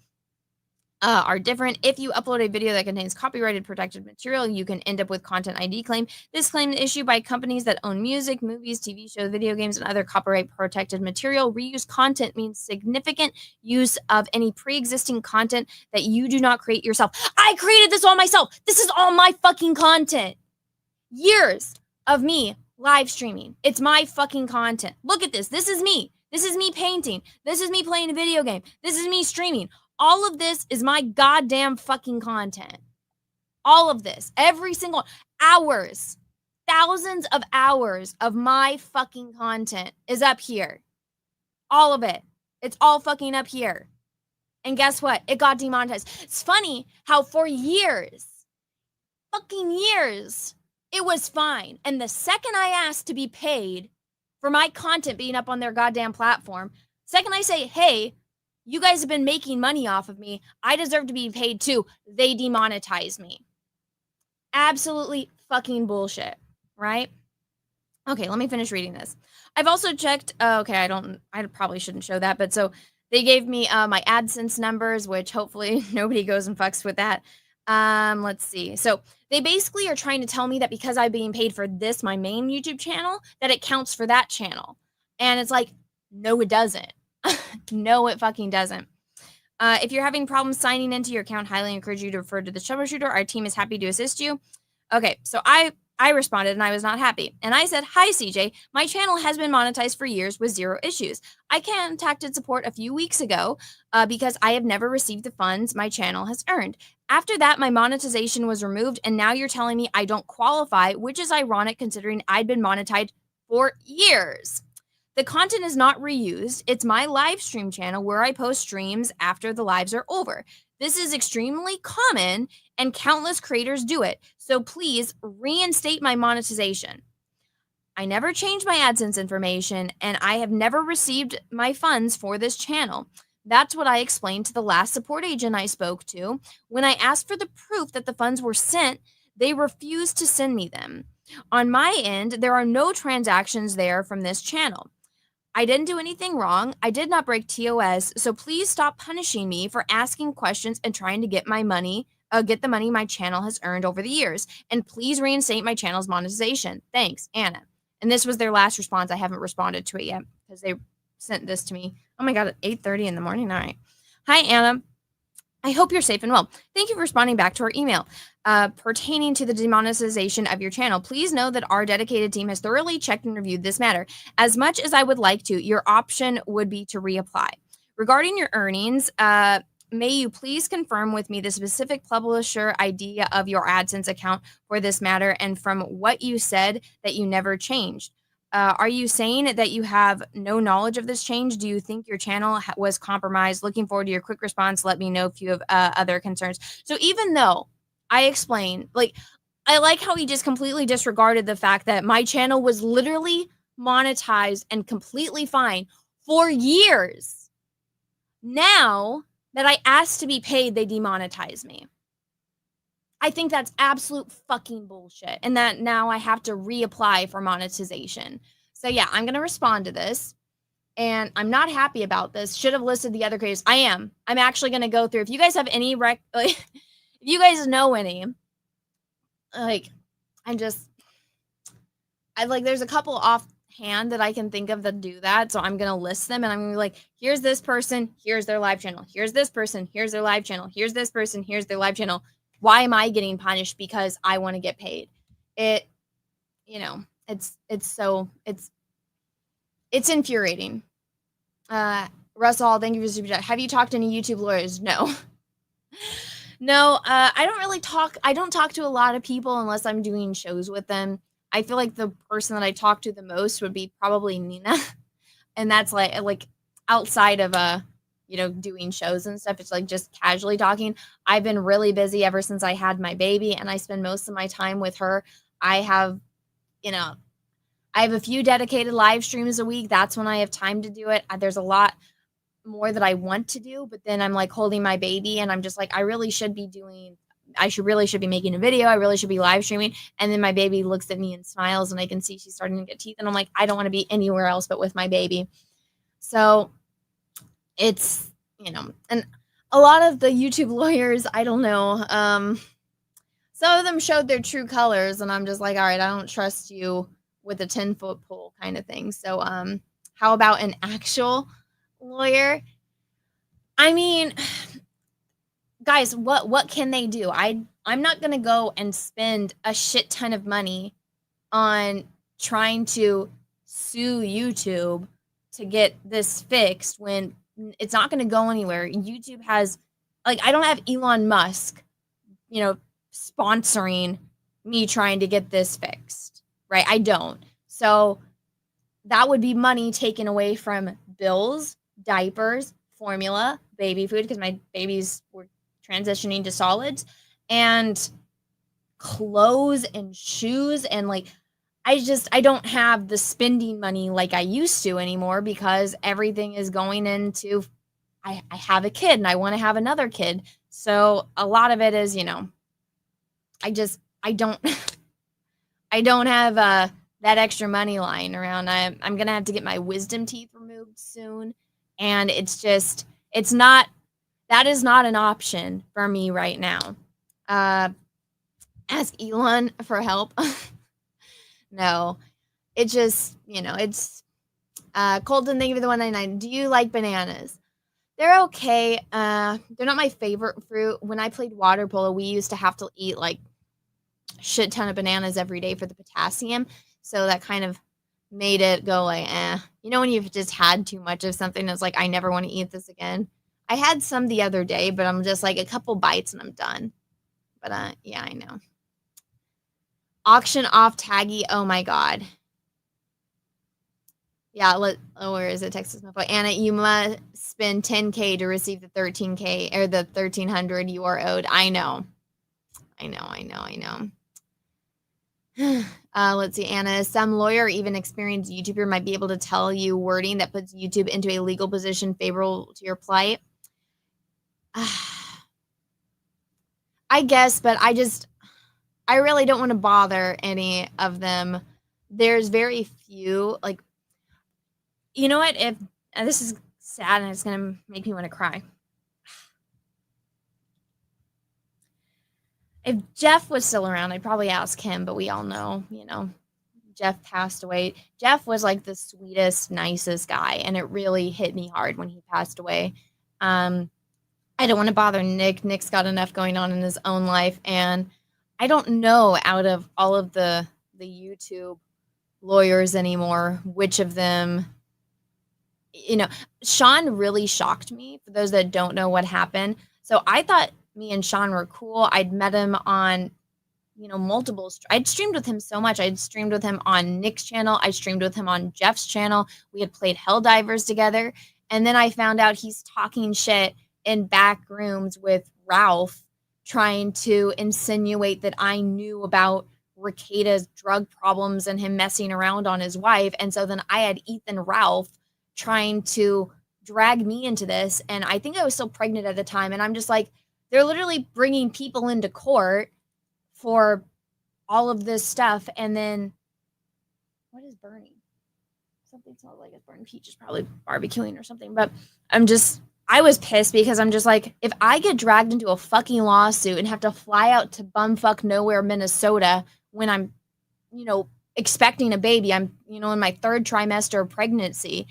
are different. If you upload a video that contains copyrighted protected material, you can end up with content ID claim. This claim is issued by companies that own music, movies, TV shows, video games, and other copyright protected material. Reused content means significant use of any pre-existing content that you do not create yourself. I created this all myself. This is all my fucking content. Years of me live streaming. It's my fucking content. Look at this. This is me. This is me painting. This is me playing a video game. This is me streaming. All of this is my goddamn fucking content. All of this. Every single hours. Thousands of hours of my fucking content is up here. All of it. It's all fucking up here. And guess what? It got demonetized. It's funny how for years, fucking years, it was fine. And the second I asked to be paid for my content being up on their goddamn platform, second I say, hey, you guys have been making money off of me, I deserve to be paid too, they demonetize me. Absolutely fucking bullshit, right? Okay, let me finish reading this. I've also checked, okay, I probably shouldn't show that, but so they gave me my AdSense numbers, which hopefully nobody goes and fucks with that. Let's see. So they basically are trying to tell me that because I'm being paid for this, my main YouTube channel, that it counts for that channel. And it's like, no, it doesn't. No, it fucking doesn't. If you're having problems signing into your account, highly encourage you to refer to the troubleshooter. Our team is happy to assist you. Okay, so I responded and I was not happy. And I said, hi, CJ. My channel has been monetized for years with zero issues. I contacted support a few weeks ago because I have never received the funds my channel has earned. After that, my monetization was removed, and now you're telling me I don't qualify, which is ironic considering I'd been monetized for years. The content is not reused. It's my live stream channel where I post streams after the lives are over. This is extremely common and countless creators do it. So please reinstate my monetization. I never changed my AdSense information and I have never received my funds for this channel. That's what I explained to the last support agent I spoke to. When I asked for the proof that the funds were sent, they refused to send me them. On my end, there are no transactions there from this channel. I didn't do anything wrong. I did not break TOS, so please stop punishing me for asking questions and trying to get my money, get the money my channel has earned over the years. And please reinstate my channel's monetization. Thanks, Anna. And this was their last response. I haven't responded to it yet because they sent this to me. Oh my God, at 8:30 in the morning. All right. Hi, Anna. I hope you're safe and well. Thank you for responding back to our email pertaining to the demonetization of your channel. Please know that our dedicated team has thoroughly checked and reviewed this matter. As much as I would like to, your option would be to reapply. Regarding your earnings, may you please confirm with me the specific publisher ID of your AdSense account for this matter, and from what you said that you never changed. Are you saying that you have no knowledge of this change? Do you think your channel was compromised? Looking forward to your quick response. Let me know if you have other concerns. So even though I explained, I like how he just completely disregarded the fact that my channel was literally monetized and completely fine for years. Now that I asked to be paid, they demonetize me. I think that's absolute fucking bullshit. And that now I have to reapply for monetization. So yeah, I'm going to respond to this. And I'm not happy about this. Should have listed the other creators. I'm actually going to go through. If you guys have any if you guys know any, there's a couple offhand that I can think of that do that. So I'm going to list them and I'm going to be like, here's this person, here's their live channel. Here's this person, here's their live channel. Here's this person, here's their live channel. Why am I getting punished? Because I want to get paid. It's infuriating. Russell, thank you for the super chat. Have you talked to any YouTube lawyers? No. No, I don't talk to a lot of people unless I'm doing shows with them. I feel like the person that I talk to the most would be probably Nina. And that's like outside of doing shows and stuff. It's like just casually talking. I've been really busy ever since I had my baby, and I spend most of my time with her. I have a few dedicated live streams a week. That's when I have time to do it. There's a lot more that I want to do, but then I'm like holding my baby and I'm just like, I really should be making a video. I really should be live streaming. And then my baby looks at me and smiles and I can see she's starting to get teeth. And I'm like, I don't want to be anywhere else but with my baby. So it's, and a lot of the YouTube lawyers, I don't know. Some of them showed their true colors and I'm just like, all right, I don't trust you with a 10-foot pole kind of thing. So, how about an actual lawyer? I mean, guys, what can they do? I'm not going to go and spend a shit ton of money on trying to sue YouTube to get this fixed when it's not going to go anywhere. YouTube has, I don't have Elon Musk, sponsoring me trying to get this fixed, right? I don't. So that would be money taken away from bills, diapers, formula, baby food, because my babies were transitioning to solids, and clothes and shoes. And I don't have the spending money like I used to anymore because everything is going into, I have a kid and I want to have another kid. So a lot of it is, I don't have that extra money lying around. I'm going to have to get my wisdom teeth removed soon. And that is not an option for me right now. Ask Elon for help. No, it just, it's, Colton, thank you for the 199. Do you like bananas? They're okay. They're not my favorite fruit. When I played water polo, we used to have to eat shit ton of bananas every day for the potassium. So that kind of made it go when you've just had too much of something, it's like, I never want to eat this again. I had some the other day, but I'm just like a couple bites and I'm done. But yeah, I know. Auction off Taggy. Oh my God. Yeah, where is it? Texas Mofo. Anna, you must spend 10K to receive the 13K or the 1300 you are owed. I know. Let's see, Anna. Some lawyer or even experienced YouTuber might be able to tell you wording that puts YouTube into a legal position favorable to your plight. I guess, but I really don't want to bother any of them. There's very few, you know what? If this is sad and it's going to make me want to cry. If Jeff was still around, I'd probably ask him, but we all know, Jeff passed away. Jeff was the sweetest, nicest guy, and it really hit me hard when he passed away. I don't want to bother Nick. Nick's got enough going on in his own life, and I don't know out of all of the YouTube lawyers anymore, which of them, Sean really shocked me, for those that don't know what happened. So I thought me and Sean were cool. I'd met him on, multiple, I'd streamed with him so much. I'd streamed with him on Nick's channel. I streamed with him on Jeff's channel. We had played Helldivers together. And then I found out he's talking shit in back rooms with Ralph, trying to insinuate that I knew about Rekida's drug problems and him messing around on his wife. And so then I had Ethan Ralph trying to drag me into this. And I think I was still pregnant at the time. And I'm just like, they're literally bringing people into court for all of this stuff. And then what is burning? Something smells like it's burning. Peach is probably barbecuing or something. But I was pissed because I'm just like, if I get dragged into a fucking lawsuit and have to fly out to bumfuck nowhere, Minnesota, when I'm, expecting a baby, I'm, in my third trimester of pregnancy,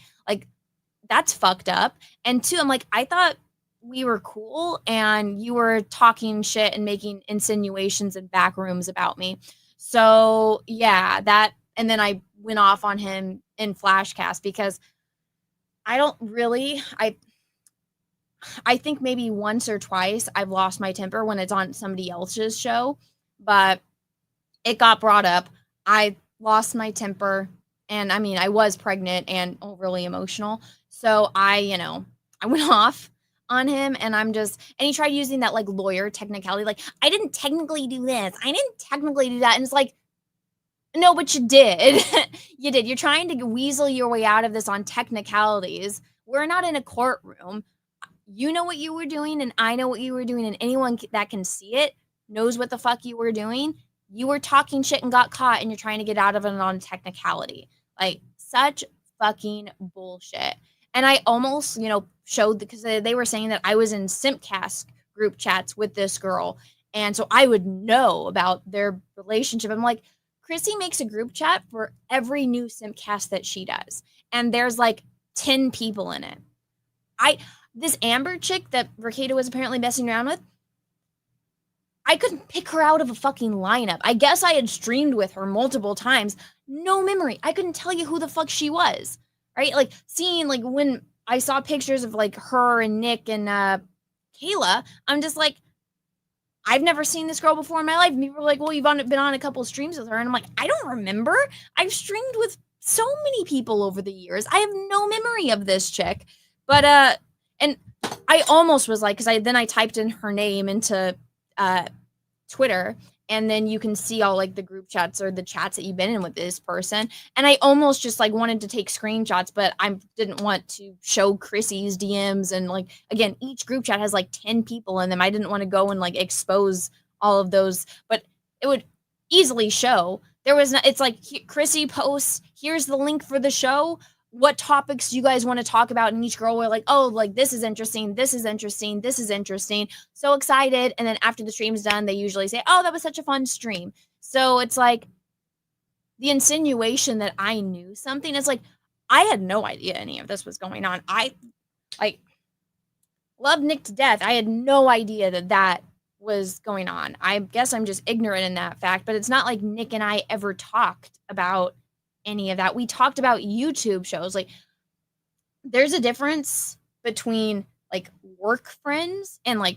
that's fucked up. And two, I'm like, I thought we were cool and you were talking shit and making insinuations in back rooms about me. So yeah, and then I went off on him in Flashcast because I think maybe once or twice I've lost my temper when it's on somebody else's show, but it got brought up. I lost my temper, and I was pregnant and overly emotional. So I went off on him, and and he tried using that like lawyer technicality. Like, I didn't technically do this. I didn't technically do that. And it's like, no, but you did. You did. You're trying to weasel your way out of this on technicalities. We're not in a courtroom. You know what you were doing, and I know what you were doing, and anyone that can see it knows what the fuck you were doing. You were talking shit and got caught, and you're trying to get out of it on technicality. Like, such fucking bullshit. And I almost, showed, because they were saying that I was in Simpcast group chats with this girl, and so I would know about their relationship. I'm like, Chrissy makes a group chat for every new Simpcast that she does, and there's like 10 people in it. This Amber chick that Ricada was apparently messing around with, I couldn't pick her out of a fucking lineup. I guess I had streamed with her multiple times. No memory. I couldn't tell you who the fuck she was, right? Like, seeing, like, when I saw pictures of, like, her and Nick and Kayla, I'm just like, I've never seen this girl before in my life. And people were like, well, you've been on a couple of streams with her. And I'm like, I don't remember. I've streamed with so many people over the years. I have no memory of this chick. But, and I almost was like, because I typed in her name into Twitter, and then you can see all like the group chats or the chats that you've been in with this person. And I almost just like wanted to take screenshots, but I didn't want to show Chrissy's DMs. And like, again, each group chat has like 10 people in them. I didn't want to go and like expose all of those, but it would easily show. It's like, Chrissy posts, here's the link for the show. What topics you guys want to talk about? And each girl were like, oh, like, this is interesting. This is interesting. This is interesting. So excited. And then after the stream's done, they usually say, oh, that was such a fun stream. So it's like the insinuation that I knew something. It's like, I had no idea any of this was going on. I like love Nick to death. I had no idea that was going on. I guess I'm just ignorant in that fact, but it's not like Nick and I ever talked about any of that. We talked about YouTube shows. Like, there's a difference between like work friends and like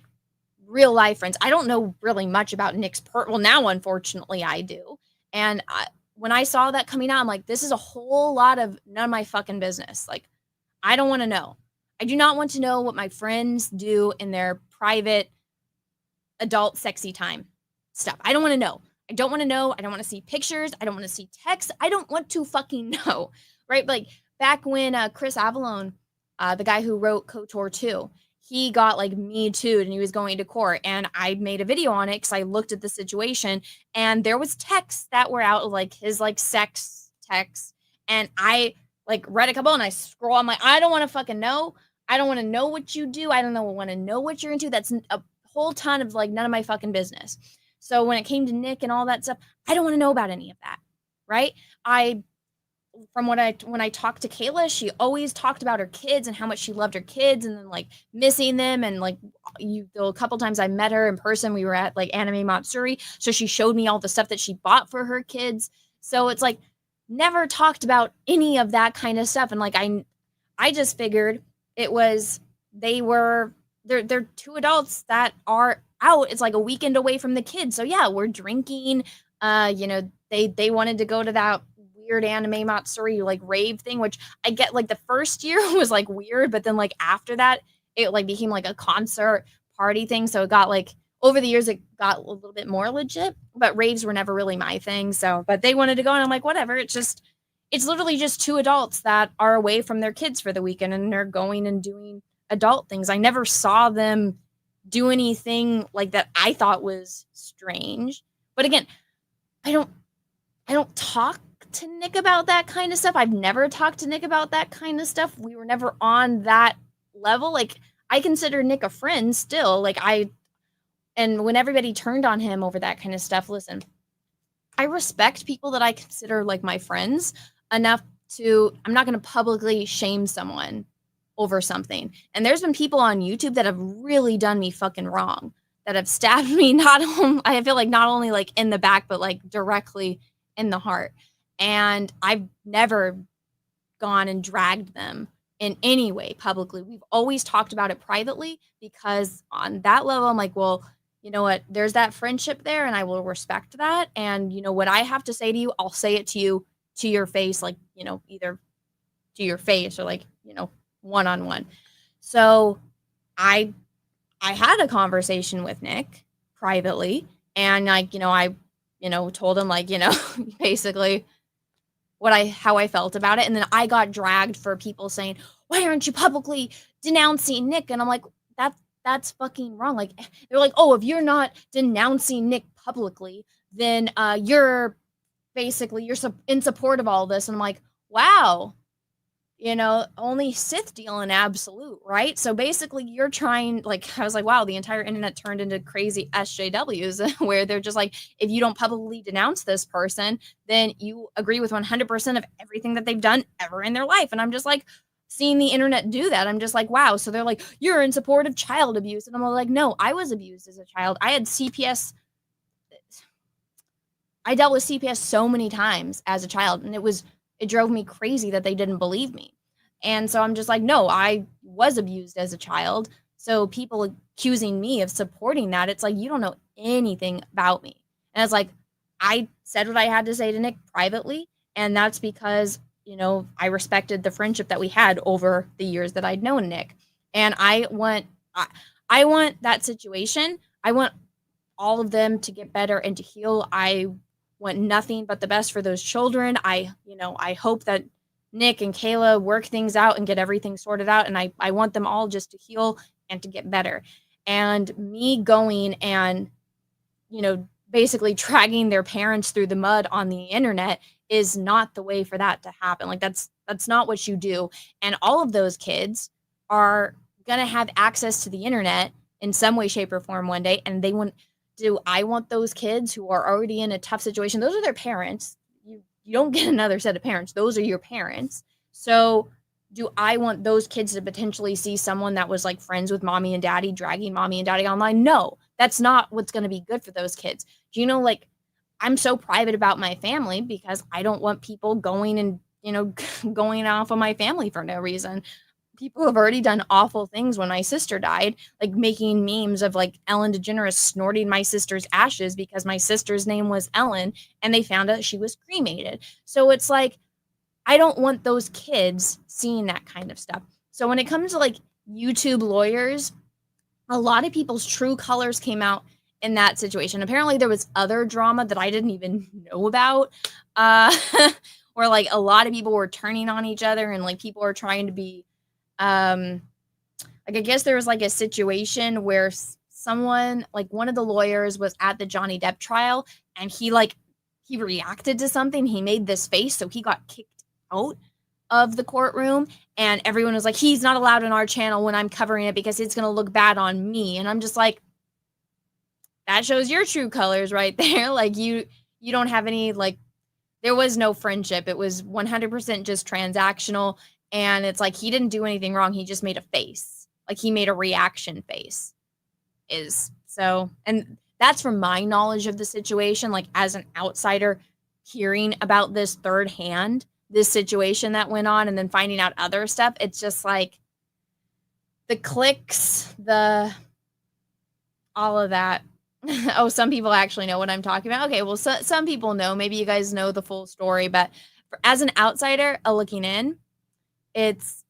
real life friends. I don't know really much about Nick's well, now unfortunately I do. And when I saw that coming out, I'm like, this is a whole lot of none of my fucking business. Like, I don't want to know. I do not want to know what my friends do in their private adult sexy time stuff. I don't want to know. I don't want to know. I don't want to see pictures. I don't want to see text. I don't want to fucking know, right? Like, back when Chris Avalone, the guy who wrote KOTOR 2, he got like Me Too'd and he was going to court. And I made a video on it because I looked at the situation, and there was texts that were out, like his like sex texts. And I like read a couple and I scroll. I'm like, I don't want to fucking know. I don't want to know what you do. I don't want to know what you're into. That's a whole ton of like none of my fucking business. So when it came to Nick and all that stuff, I don't want to know about any of that, right? When I talked to Kayla, she always talked about her kids and how much she loved her kids, and then like missing them. And like a couple times I met her in person, we were at like Anime Matsuri, so she showed me all the stuff that she bought for her kids. So it's like never talked about any of that kind of stuff. And like I just figured it was they're two adults that are out. It's like a weekend away from the kids. So yeah, we're drinking. They wanted to go to that weird Anime Matsuri like rave thing, which I get, like, the first year was like weird, but then like after that it like became like a concert party thing. So it got like over the years it got a little bit more legit, but raves were never really my thing. So, but they wanted to go, and I'm like, whatever. It's literally just two adults that are away from their kids for the weekend, and they're going and doing adult things. I never saw them do anything like that I thought was strange. But again, I don't talk to Nick about that kind of stuff. I've never talked to Nick about that kind of stuff. We were never on that level. Like, I consider Nick a friend still. Like, and when everybody turned on him over that kind of stuff, listen, I respect people that I consider like my friends enough I'm not going to publicly shame someone over something. And there's been people on YouTube that have really done me fucking wrong, that have stabbed me I feel like not only like in the back, but like directly in the heart. And I've never gone and dragged them in any way publicly. We've always talked about it privately, because on that level, I'm like, well, you know what? There's that friendship there, and I will respect that. And you know what I have to say to you, I'll say it to you to your face, like, either to your face or like, one-on-one. So I had a conversation with Nick privately, and like, I told him, like, basically how I felt about it. And then I got dragged for people saying, why aren't you publicly denouncing Nick? And I'm like, that's fucking wrong. Like, they're like, oh, if you're not denouncing Nick publicly, then you're in support of all this. And I'm like, wow, only Sith deal in absolute, right? So basically you're trying, like, I was like, wow, the entire internet turned into crazy SJWs where they're just like, if you don't publicly denounce this person, then you agree with 100% of everything that they've done ever in their life. And I'm just like, seeing the internet do that, I'm just like, wow. So they're like, you're in support of child abuse. And I'm like, no, I was abused as a child. I had CPS. I dealt with CPS so many times as a child, and it drove me crazy that they didn't believe me. And so I'm just like, no, I was abused as a child. So people accusing me of supporting that, it's like, you don't know anything about me. And it's like, I said what I had to say to Nick privately. And that's because, I respected the friendship that we had over the years that I'd known Nick. And I want that situation. I want all of them to get better and to heal. I want nothing but the best for those children. I hope that Nick and Kayla work things out and get everything sorted out. And I want them all just to heal and to get better. And me going and, basically dragging their parents through the mud on the internet is not the way for that to happen. Like, that's not what you do. And all of those kids are going to have access to the internet in some way, shape, or form one day. And I want those kids who are already in a tough situation? Those are their parents. You don't get another set of parents. Those are your parents. So do I want those kids to potentially see someone that was like friends with mommy and daddy dragging mommy and daddy online? No, that's not what's going to be good for those kids. Do you know, like, I'm so private about my family because I don't want people going and, going off on my family for no reason. People have already done awful things when my sister died, like making memes of like Ellen DeGeneres snorting my sister's ashes because my sister's name was Ellen and they found out she was cremated. So it's like, I don't want those kids seeing that kind of stuff. So when it comes to like YouTube lawyers, a lot of people's true colors came out in that situation. Apparently there was other drama that I didn't even know about, where like a lot of people were turning on each other and like people were trying to be, like, I guess there was like a situation where someone, like one of the lawyers was at the Johnny Depp trial and he reacted to something. He made this face. So he got kicked out of the courtroom and everyone was like, he's not allowed on our channel when I'm covering it because it's going to look bad on me. And I'm just like, that shows your true colors right there. Like you don't have any, like, there was no friendship. It was 100% just transactional. And it's like, he didn't do anything wrong. He just made a face. Like he made a reaction face and that's from my knowledge of the situation. Like as an outsider hearing about this third hand, this situation that went on and then finding out other stuff. It's just like the clicks, all of that. Oh, some people actually know what I'm talking about. Okay, well, some people know. Maybe you guys know the full story, but as an outsider looking in, it's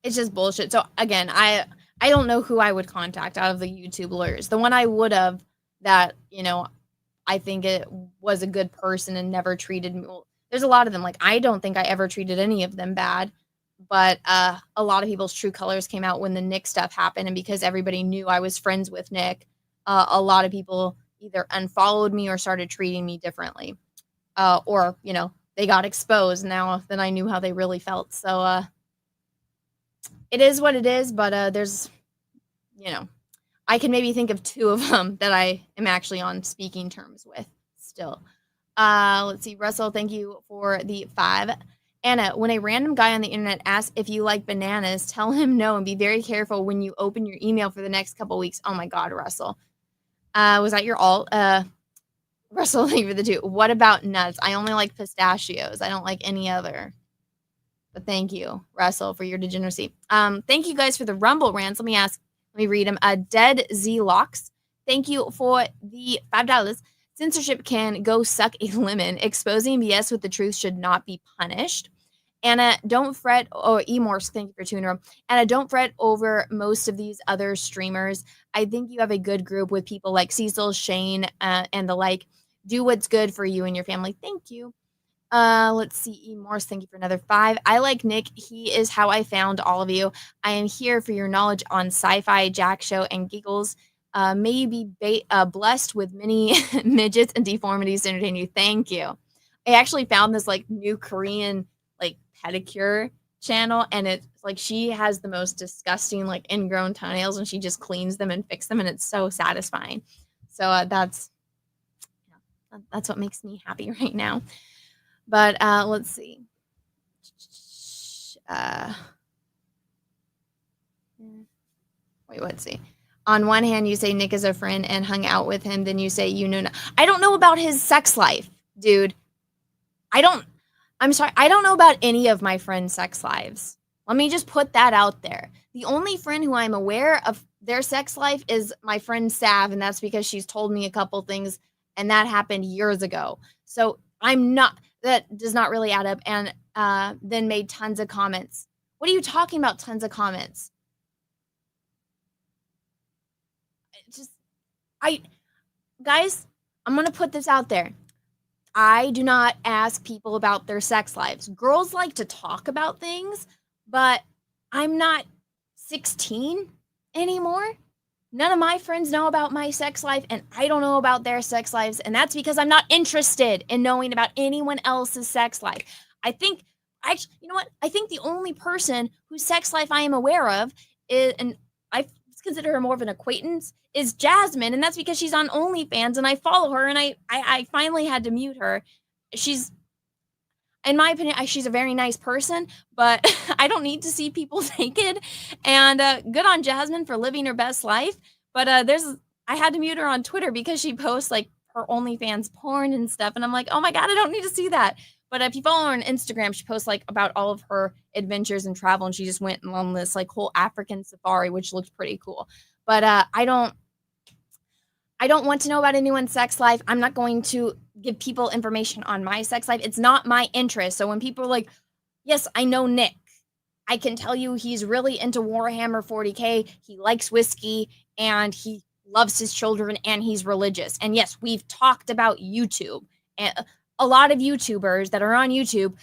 just bullshit. So again, I don't know who I would contact out of the YouTube lawyers. The one I would have that, I think it was a good person and never treated me. Well, there's a lot of them. Like, I don't think I ever treated any of them bad. But a lot of people's true colors came out when the Nick stuff happened. And because everybody knew I was friends with Nick, a lot of people either unfollowed me or started treating me differently. Or, they got exposed now then I knew how they really felt. So it is what it is. But there's, I can maybe think of two of them that I am actually on speaking terms with still. Let's see. Russell, thank you for the 5. Anna, when a random guy on the internet asks if you like bananas, tell him no and be very careful when you open your email for the next couple weeks. Oh my God, Russell. Was that your alt? Russell, thank you for the 2. What about nuts? I only like pistachios. I don't like any other. But thank you, Russell, for your degeneracy. Thank you guys for the Rumble rants. Let me read them. Dead Z Locks. Thank you for the $5. Censorship can go suck a lemon. Exposing BS with the truth should not be punished. Anna, don't fret. Oh, Emorse, thank you for tuning in. Anna, don't fret over most of these other streamers. I think you have a good group with people like Cecil, Shane, and the like. Do what's good for you and your family. Thank you. Let's see. Morse, thank you for another 5. I like Nick. He is how I found all of you. I am here for your knowledge on sci-fi, Jack Show, and giggles. Maybe blessed with many midgets and deformities to entertain you. Thank you. I actually found this like new Korean like pedicure channel, and it's like she has the most disgusting like ingrown toenails, and she just cleans them and fixes them, and it's so satisfying. So that's what makes me happy right now. But let's see. Wait, let's see. On one hand, you say Nick is a friend and hung out with him. Then you say you know. I don't know about his sex life, dude. I'm sorry. I don't know about any of my friends' sex lives. Let me just put that out there. The only friend who I'm aware of their sex life is my friend Sav, and that's because she's told me a couple things, and that happened years ago. So that does not really add up. And then made tons of comments. What are you talking about? Tons of comments. Guys, I'm going to put this out there. I do not ask people about their sex lives. Girls like to talk about things, but I'm not 16 anymore. None of my friends know about my sex life, and I don't know about their sex lives, and that's because I'm not interested in knowing about anyone else's sex life. You know what? I think the only person whose sex life I am aware of is, and I consider her more of an acquaintance, is Jasmine, and that's because she's on OnlyFans, and I follow her, and I finally had to mute her. She's, in my opinion, she's a very nice person, but I don't need to see people naked. And good on Jasmine for living her best life. But I had to mute her on Twitter because she posts like her OnlyFans porn and stuff. And I'm like, oh my God, I don't need to see that. But if you follow her on Instagram, she posts like about all of her adventures and travel. And she just went on this like whole African safari, which looked pretty cool. But I don't want to know about anyone's sex life. I'm not going to give people information on my sex life. It's not my interest. So when people are like, yes, I know Nick. I can tell you he's really into Warhammer 40K. He likes whiskey and he loves his children and he's religious. And yes, we've talked about YouTube. And a lot of YouTubers that are on YouTube,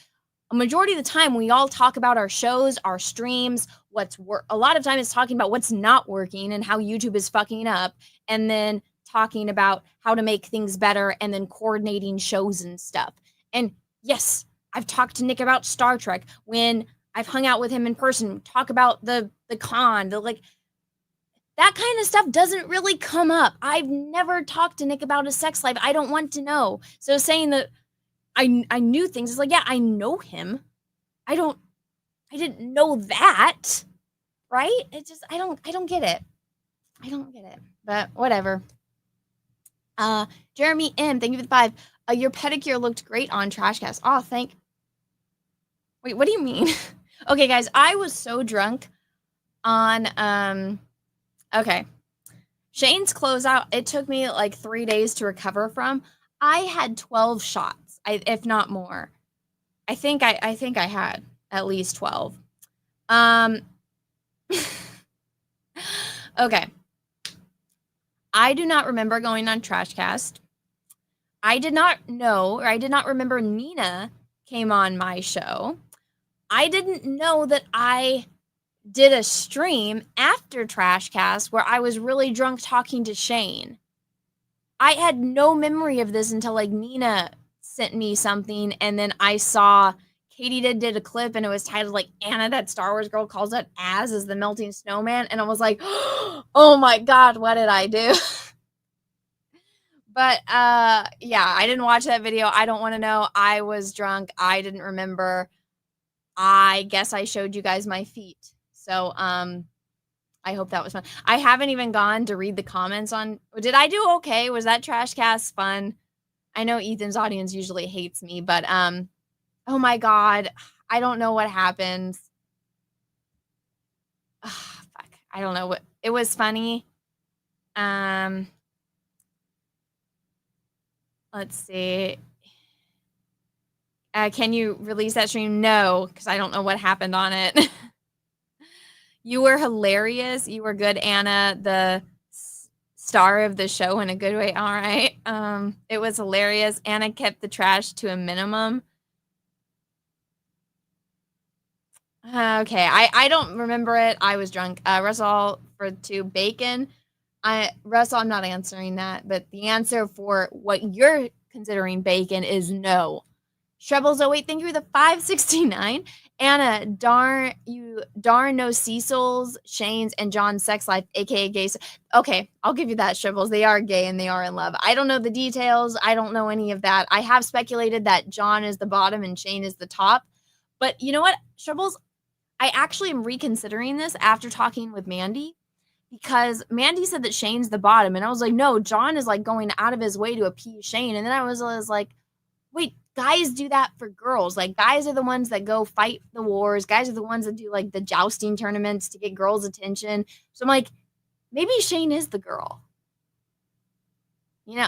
a majority of the time we all talk about our shows, our streams, a lot of time it's talking about what's not working and how YouTube is fucking up. And then talking about how to make things better and then coordinating shows and stuff. And yes, I've talked to Nick about Star Trek when I've hung out with him in person, talk about the con, that kind of stuff doesn't really come up. I've never talked to Nick about his sex life. I don't want to know. So saying that I knew things, it's like, yeah, I know him. I didn't know that. Right? It just, I don't get it. I don't get it, but whatever. Jeremy M, thank you for the 5. Your pedicure looked great on Trashcast. Oh, wait, what do you mean? Okay, guys, I was so drunk on, okay. Shane's closeout, it took me like 3 days to recover from. I had 12 shots, if not more. I think I had at least 12. Okay. I do not remember going on Trashcast. I did not remember Nina came on my show. I didn't know that I did a stream after Trashcast where I was really drunk talking to Shane. I had no memory of this until like Nina sent me something, and then I saw Katie did a clip and it was titled like Anna, that Star Wars girl, calls out as the melting snowman, and I was like, oh my God, what did I do? But yeah, I didn't watch that video. I don't want to know. I was drunk. I didn't remember. I guess I showed you guys my feet. So I hope that was fun. I haven't even gone to read the comments on. Did I do okay? Was that Trashcast fun? I know Ethan's audience usually hates me, but oh my God, I don't know what happened. Fuck, I don't know what. It was funny. Let's see. Can you release that stream? No, because I don't know what happened on it. You were hilarious. You were good, Anna, the star of the show in a good way. All right. It was hilarious. Anna kept the trash to a minimum. Okay, I don't remember it. I was drunk. Russell for 2 bacon. Russell, I'm not answering that, but the answer for what you're considering bacon is no. Shrubbles 08, thank you for the 569. Anna, darn no Cecil's, Shane's, and John's sex life, aka gay. Okay, I'll give you that, Shrubbles. They are gay and they are in love. I don't know the details. I don't know any of that. I have speculated that John is the bottom and Shane is the top. But you know what, Shrubbles? I actually am reconsidering this after talking with Mandy, because Mandy said that Shane's the bottom, and I was like, no, John is like going out of his way to appease Shane. And then I was like, wait, guys do that for girls. Like, guys are the ones that go fight the wars. Guys are the ones that do like the jousting tournaments to get girls' attention. So I'm like, maybe Shane is the girl. You know,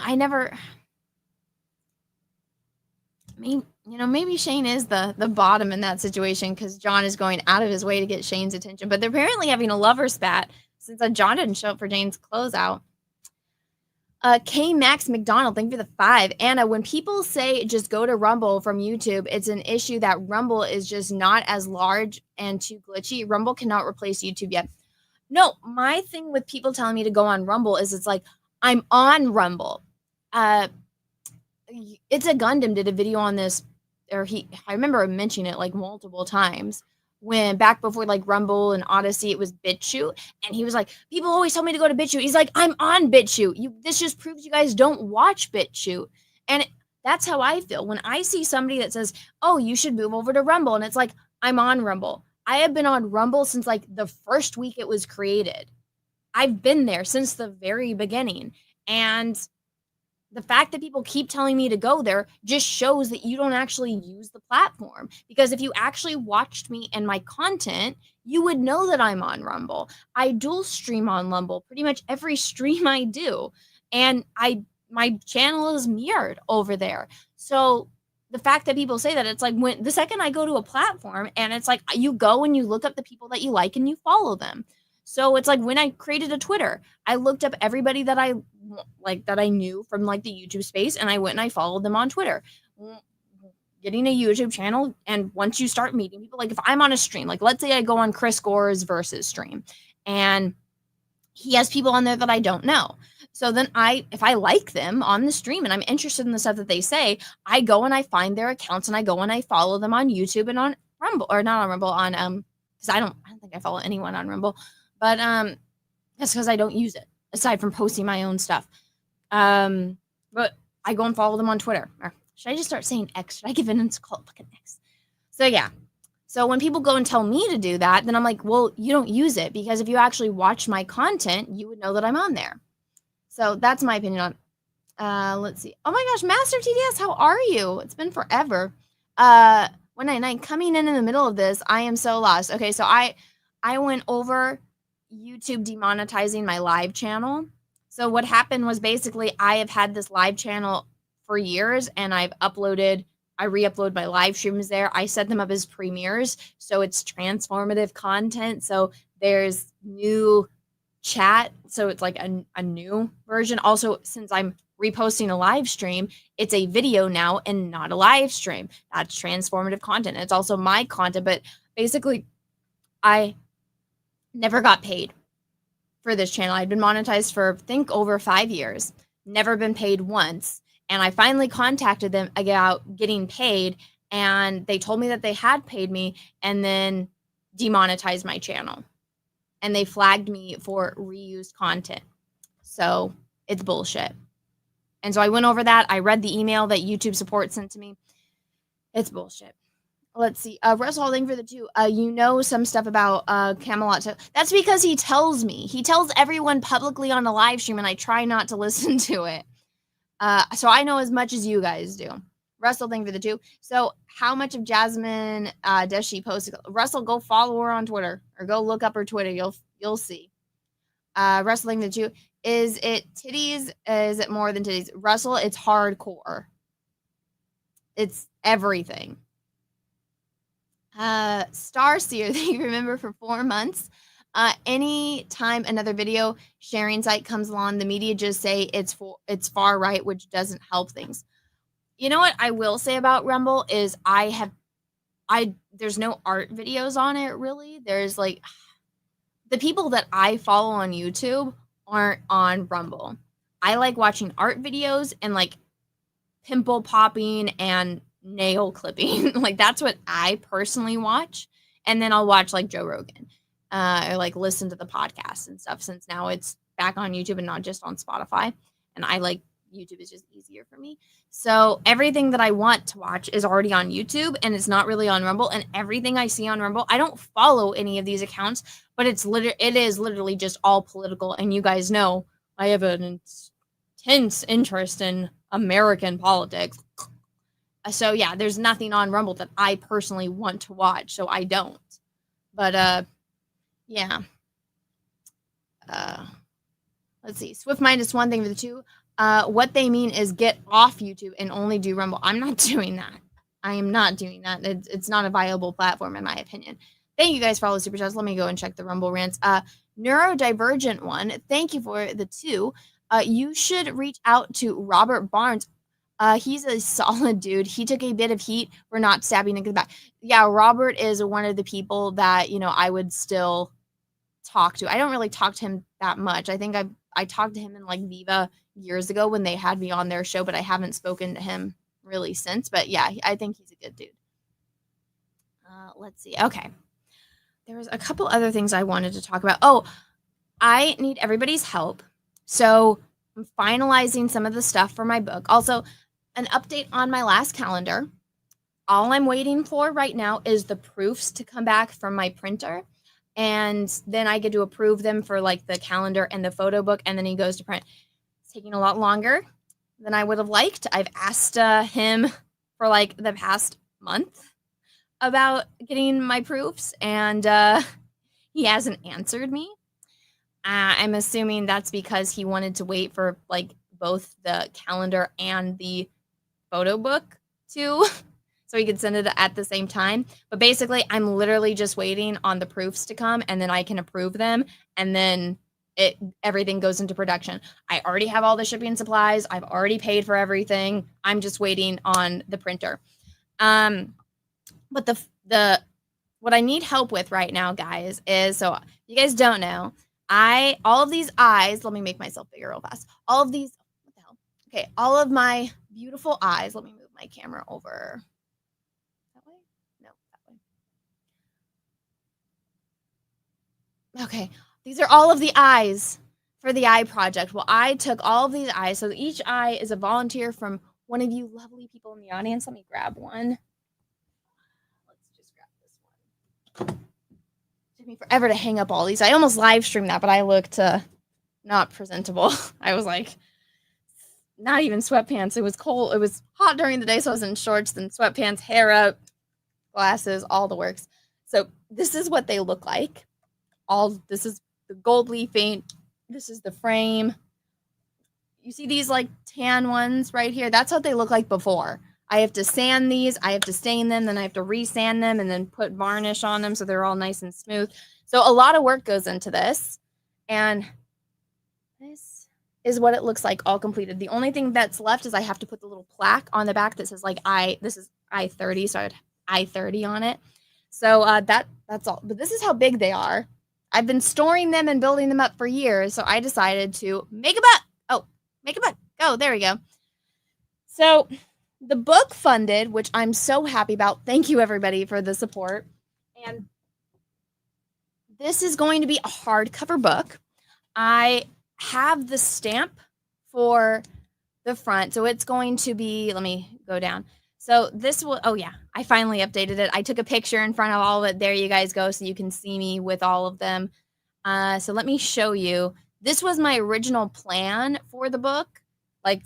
maybe Shane is the bottom in that situation because John is going out of his way to get Shane's attention. But they're apparently having a lover spat since John didn't show up for Jane's closeout. K Max McDonald, thank you for the 5. Anna, when people say just go to Rumble from YouTube, it's an issue that Rumble is just not as large and too glitchy. Rumble cannot replace YouTube yet. No, my thing with people telling me to go on Rumble is it's like, I'm on Rumble. It's a Gundam did a video on this, or I remember mentioning it like multiple times. When back before like Rumble and Odyssey, it was BitChute, and he was like, people always tell me to go to BitChute. He's like, I'm on BitChute. This just proves you guys don't watch BitChute. And that's how I feel when I see somebody that says, oh, you should move over to Rumble. And it's like, I'm on Rumble. I have been on Rumble since like the first week it was created. I've been there since the very beginning. And the fact that people keep telling me to go there just shows that you don't actually use the platform. Because if you actually watched me and my content, you would know that I'm on Rumble. I dual stream on Rumble pretty much every stream I do. And my channel is mirrored over there. So the fact that people say that, it's like when the second I go to a platform and it's like you go and you look up the people that you like and you follow them. So it's like when I created a Twitter, I looked up everybody that I knew from like the YouTube space, and I went and I followed them on Twitter. Getting a YouTube channel, and once you start meeting people, like if I'm on a stream, like let's say I go on Chris Gore's Versus stream, and he has people on there that I don't know. So then if I like them on the stream and I'm interested in the stuff that they say, I go and I find their accounts and I go and I follow them on YouTube and on Rumble, or not on Rumble, on because I don't think I follow anyone on Rumble. But that's because I don't use it, aside from posting my own stuff. But I go and follow them on Twitter. Or should I just start saying X? Should I give in and call it fucking X? So yeah. So when people go and tell me to do that, then I'm like, well, you don't use it. Because if you actually watch my content, you would know that I'm on there. So that's my opinion on let's see. Oh my gosh, Master TDS, how are you? It's been forever. 199 coming in the middle of this. I am so lost. Okay, so I went over YouTube demonetizing my live channel. So what happened was basically I have had this live channel for years, and I re-upload my live streams there. I set them up as premieres, so it's transformative content. So there's new chat, so it's like a new version. Also, since I'm reposting a live stream, it's a video now and not a live stream. That's transformative content. It's also my content, but basically I never got paid for this channel. I'd been monetized for, I think, over 5 years. Never been paid once. And I finally contacted them about getting paid, and they told me that they had paid me and then demonetized my channel. And they flagged me for reused content. So it's bullshit. And so I went over that. I read the email that YouTube support sent to me. It's bullshit. Let's see. Russ Holding for the 2. You know some stuff about Camelot. That's because he tells me. He tells everyone publicly on a live stream, and I try not to listen to it. So I know as much as you guys do. Russell, thing for the 2. So how much of Jasmine does she post? Russell, go follow her on Twitter, or go look up her Twitter. You'll see. Russell, thing for the 2. Is it titties? Is it more than titties? Russell, it's hardcore. It's everything. Starseer, that you remember for 4 months. Any time another video sharing site comes along, the media just say it's far right, which doesn't help things. You know what I will say about Rumble is there's no art videos on it really. There's like the people that I follow on YouTube aren't on Rumble. I like watching art videos and like pimple popping and nail clipping. Like that's what I personally watch. And then I'll watch like Joe Rogan or like listen to the podcast and stuff, since now it's back on YouTube and not just on Spotify. And I like YouTube is just easier for me. So everything that I want to watch is already on YouTube and it's not really on Rumble. And everything I see on Rumble, I don't follow any of these accounts, but it is literally just all political. And you guys know I have an intense interest in American politics. So yeah, there's nothing on Rumble that I personally want to watch, so I don't. But yeah. Let's see. Swift Mind is one thing for the two. What they mean is get off YouTube and only do Rumble. I'm not doing that. I am not doing that. It's not a viable platform in my opinion. Thank you guys for all the super chats. Let me go and check the Rumble rants. Neurodivergent one. Thank you for the 2. You should reach out to Robert Barnes. He's a solid dude. He took a bit of heat for not stabbing niggas back. Yeah, Robert is one of the people that, you know, I would still talk to. I don't really talk to him that much. I think I talked to him in like Viva years ago when they had me on their show, but I haven't spoken to him really since. But yeah, I think he's a good dude. Let's see. Okay. There was a couple other things I wanted to talk about. Oh, I need everybody's help. So I'm finalizing some of the stuff for my book. Also, an update on my last calendar. All I'm waiting for right now is the proofs to come back from my printer. And then I get to approve them for like the calendar and the photo book. And then he goes to print. It's taking a lot longer than I would have liked. I've asked him for like the past month about getting my proofs. And he hasn't answered me. I'm assuming that's because he wanted to wait for like both the calendar and the photo book so he could send it at the same time. But basically, I'm literally just waiting on the proofs to come and then I can approve them and then everything goes into production. I already have all the shipping supplies. I've already paid for everything. I'm just waiting on the printer. But what I need help with right now, guys, is, so you guys don't know, all of these eyes, let me make myself bigger real fast. All of these, what the hell? Okay, all of my beautiful eyes, let me move my camera over. That way? No, that way. Okay, these are all of the eyes for the eye project. Well, I took all of these eyes, so each eye is a volunteer from one of you lovely people in the audience. Let me grab one. Let's just grab this one. Took me forever to hang up all these. I almost live streamed that, but I looked not presentable. I was like, not even sweatpants. It was cold. It was hot during the day, so I was in shorts, then sweatpants, hair up, glasses, all the works. So this is what they look like. This is the gold leaf paint. This is the frame. You see these like tan ones right here? That's what they look like before. I have to sand these, I have to stain them, then I have to resand them and then put varnish on them so they're all nice and smooth. So a lot of work goes into this. And this is what it looks like all completed. The only thing that's left is I have to put the little plaque on the back that says like this is I-30, so I had I-30 on it. So that's all. But this is how big they are. I've been storing them and building them up for years, so I decided to make a buck. Oh, make a buck. Oh, there we go. So the book funded, which I'm so happy about. Thank you, everybody, for the support. And this is going to be a hardcover book. I have the stamp for the front. So it's going to be, let me go down. So this will, oh yeah, I finally updated it. I took a picture in front of all of it. There you guys go. So you can see me with all of them. So let me show you. This was my original plan for the book, like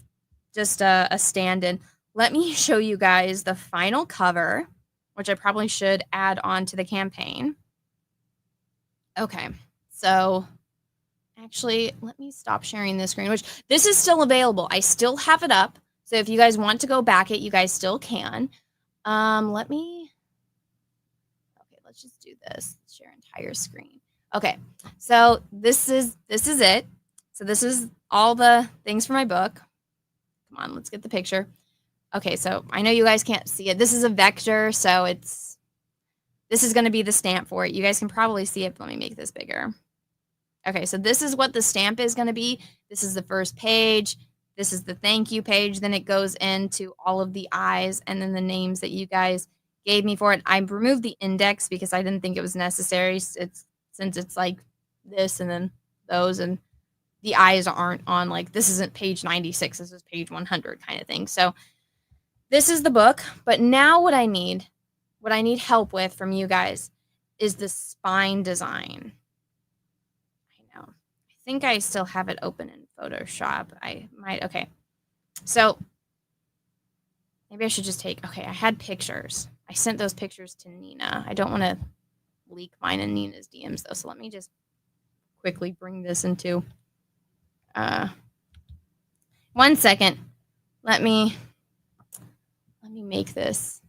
just a stand-in. Let me show you guys the final cover, which I probably should add on to the campaign. Okay, so actually, let me stop sharing this screen, which this is still available. I still have it up. So if you guys want to go back it, you guys still can. Let's just do this. Share entire screen. Okay, so this is it. So this is all the things for my book. Come on, let's get the picture. Okay, so I know you guys can't see it. This is a vector, so this is going to be the stamp for it. You guys can probably see it, but let me make this bigger. Okay, so this is what the stamp is going to be. This is the first page. This is the thank you page. Then it goes into all of the eyes and then the names that you guys gave me for it. I removed the index because I didn't think it was necessary. Since it's like this and then those, and the eyes aren't on, like, this isn't page 96. This is page 100 kind of thing. So this is the book. But now what I need help with from you guys is the spine design. I know. I think I still have it open in Photoshop. I might. Okay. So maybe I should just I had pictures. I sent those pictures to Nina. I don't want to leak mine and Nina's DMs though. So let me just quickly bring this into 1 second. Let me make this.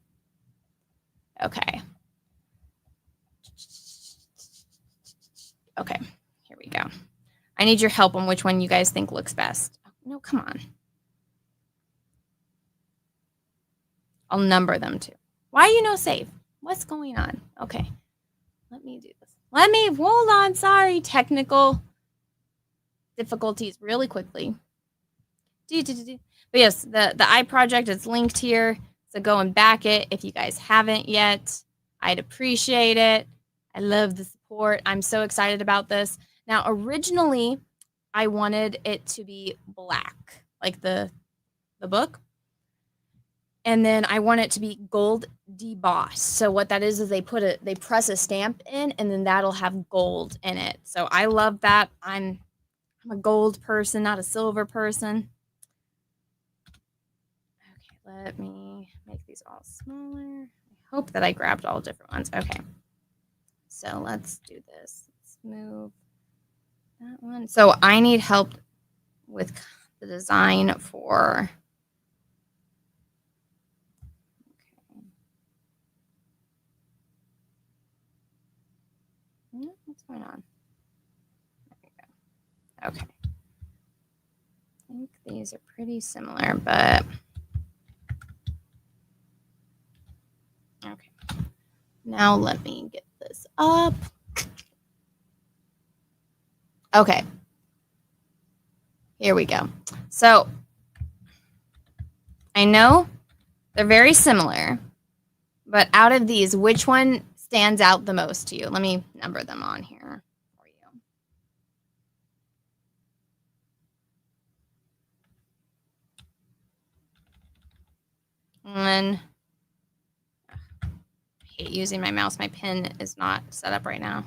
Okay. Okay, here we go. I need your help on which one you guys think looks best. No, come on. I'll number them too. Why are you no save? What's going on? Okay, let me do this. Hold on, sorry, technical difficulties really quickly. But yes, the eye project is linked here. So go and back it if you guys haven't yet. I'd appreciate it. I love the support. I'm so excited about this. Now, originally, I wanted it to be black, like the book. And then I want it to be gold debossed. So what that is they press a stamp in, and then that'll have gold in it. So I love that. I'm a gold person, not a silver person. Okay, let me make these all smaller. I hope that I grabbed all different ones. Okay. So let's do this. Let's move that one. So I need help with the design for... Okay. What's going on? There we go. Okay. I think these are pretty similar, but... Okay. Now let me get this up. Okay. Here we go. So I know they're very similar, but out of these, which one stands out the most to you? Let me number them on here for you. And I hate using my mouse. My pen is not set up right now.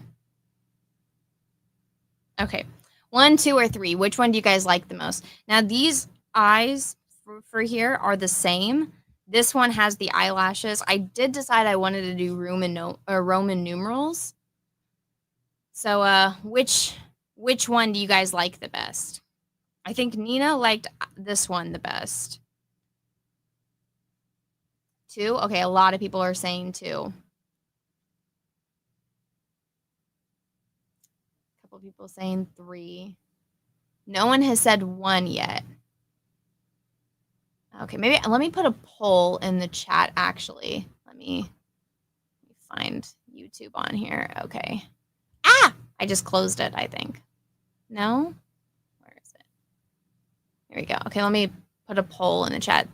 Okay. 1, 2, or 3. Which one do you guys like the most? Now, these eyes for here are the same. This one has the eyelashes. I did decide I wanted to do Roman numerals. So, which one do you guys like the best? I think Nina liked this one the best. 2? Okay, a lot of people are saying 2. A couple people saying 3. No one has said 1 yet. Okay, maybe let me put a poll in the chat, actually. Let me find YouTube on here. Okay. Ah! I just closed it, I think. No? Where is it? Here we go. Okay, let me put a poll in the chat.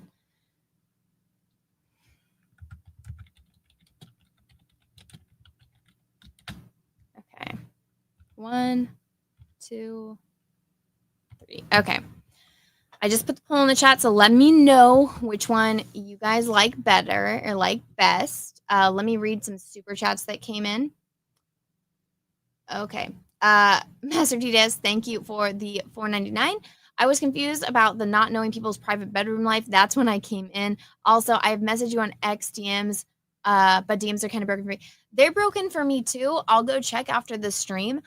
Okay. 1, 2, 3. Okay. I just put the poll in the chat, so let me know which one you guys like better or like best. Let me read some super chats that came in. Okay. Master TDS, thank you for the $4.99. I was confused about the not knowing people's private bedroom life. That's when I came in. Also, I have messaged you on X DMs, but DMs are kind of broken for me. They're broken for me too. I'll go check after the stream.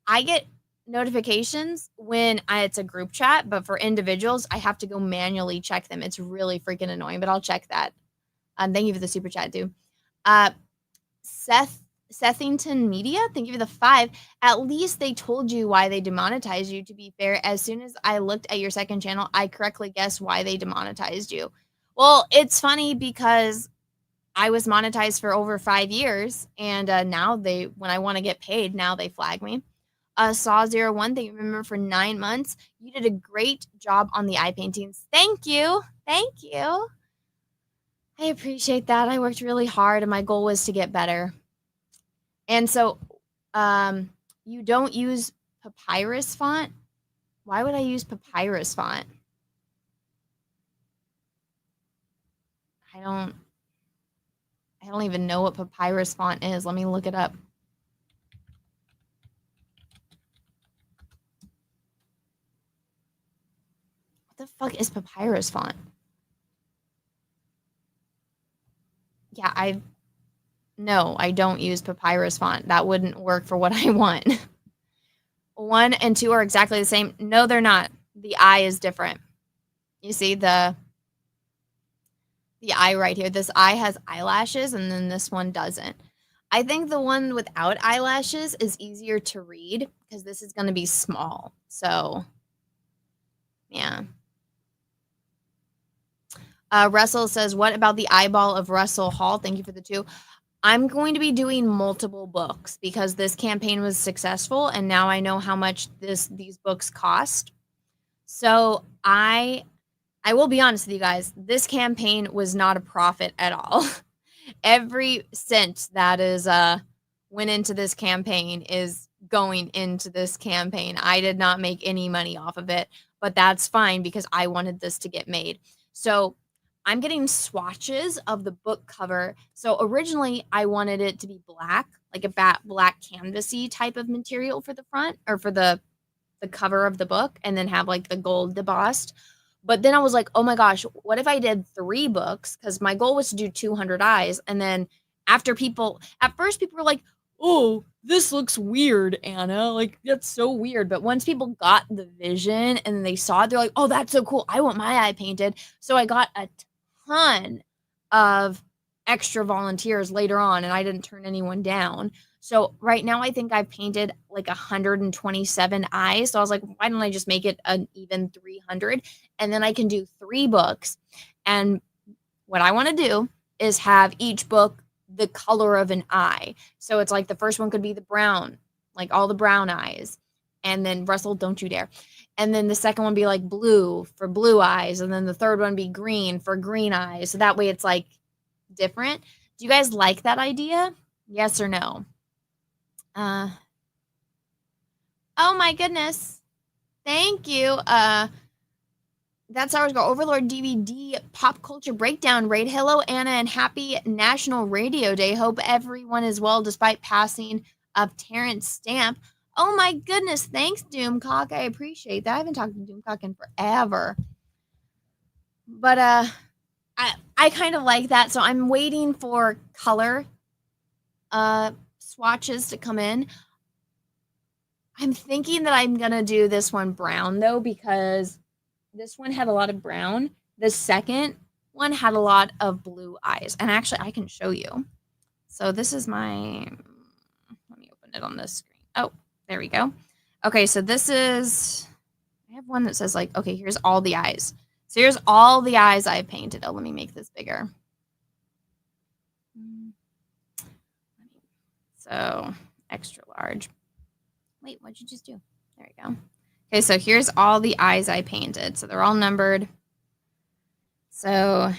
I get notifications when it's a group chat, but for individuals, I have to go manually check them. It's really freaking annoying, but I'll check that. Thank you for the super chat, dude. Sethington Media, thank you for the 5. At least they told you why they demonetized you. To be fair, as soon as I looked at your second channel, I correctly guessed why they demonetized you. Well, it's funny because I was monetized for over 5 years, and now when I want to get paid, now they flag me. Saw01, thank you, remember, for 9 months. You did a great job on the eye paintings. Thank you. Thank you. I appreciate that. I worked really hard, and my goal was to get better. And so, you don't use papyrus font? Why would I use papyrus font? I don't even know what papyrus font is. Let me look it up. What the fuck is papyrus font? Yeah, no, I don't use papyrus font. That wouldn't work for what I want. 1 and 2 are exactly the same. No, they're not. The eye is different. You see the eye right here. This eye has eyelashes, and then this one doesn't. I think the one without eyelashes is easier to read because this is going to be small. So, yeah. Russell says, what about the eyeball of Russell Hall? Thank you for the 2. I'm going to be doing multiple books because this campaign was successful, and now I know how much these books cost. So I will be honest with you guys. This campaign was not a profit at all. Every cent that is went into this campaign is going into this campaign. I did not make any money off of it, but that's fine because I wanted this to get made. So I'm getting swatches of the book cover. So originally I wanted it to be black, like a black canvasy type of material for the front or for the cover of the book, and then have like the gold embossed. But then I was like, oh my gosh, what if I did 3 books? Because my goal was to do 200 eyes. And then at first people were like, oh, this looks weird, Anna. Like, that's so weird. But once people got the vision and then they saw it, they're like, oh, that's so cool. I want my eye painted. So I got a ton of extra volunteers later on, and I didn't turn anyone down. So right now I think I've painted like 127 eyes. So I was like, why don't I just make it an even 300? And then I can do 3 books. And what I want to do is have each book the color of an eye. So it's like the first one could be the brown, like all the brown eyes. And then Russell, don't you dare. And then the second one be like blue for blue eyes. And then the third one be green for green eyes. So that way it's like different. Do you guys like that idea? Yes or no? Oh my goodness. Thank you. That's Star Wars Girl Overlord DVD Pop Culture Breakdown Raid. Hello, Anna, and happy National Radio Day. Hope everyone is well despite passing of Terrence Stamp. Oh my goodness. Thanks, Doomcock. I appreciate that. I haven't talked to Doomcock in forever. But I kind of like that. So I'm waiting for color swatches to come in. I'm thinking that I'm going to do this one brown, though, because this one had a lot of brown. The second one had a lot of blue eyes. And actually, I can show you. So this is my... Let me open it on this screen. Oh, there we go. Okay, so this is... I have one that says, like, okay, here's all the eyes. So here's all the eyes I painted. Oh, let me make this bigger. So, extra large. Wait, what'd you just do? There we go. Okay, so here's all the eyes I painted. So they're all numbered. So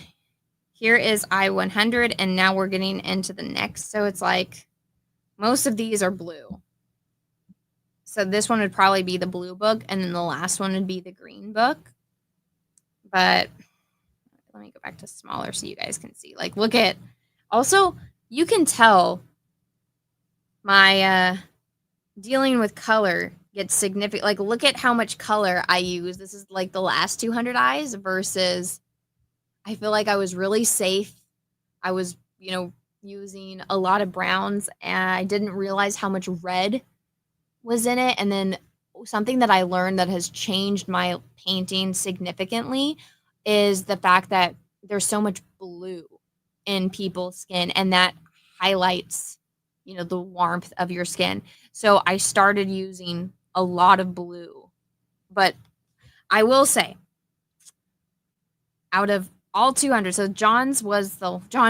here is eye 100, and now we're getting into the next. So it's like most of these are blue. So this one would probably be the blue book, and then the last one would be the green book. But let me go back to smaller so you guys can see. Like, look at... Also, you can tell my dealing with color gets significant. Like, look at how much color I use. This is like the last 200 eyes versus I feel like I was really safe. I was, using a lot of browns, and I didn't realize how much red was in it. And then something that I learned that has changed my painting significantly is the fact that there's so much blue in people's skin, and that highlights, you know, the warmth of your skin. So I started using a lot of blue. But I will say, out of all 200, so John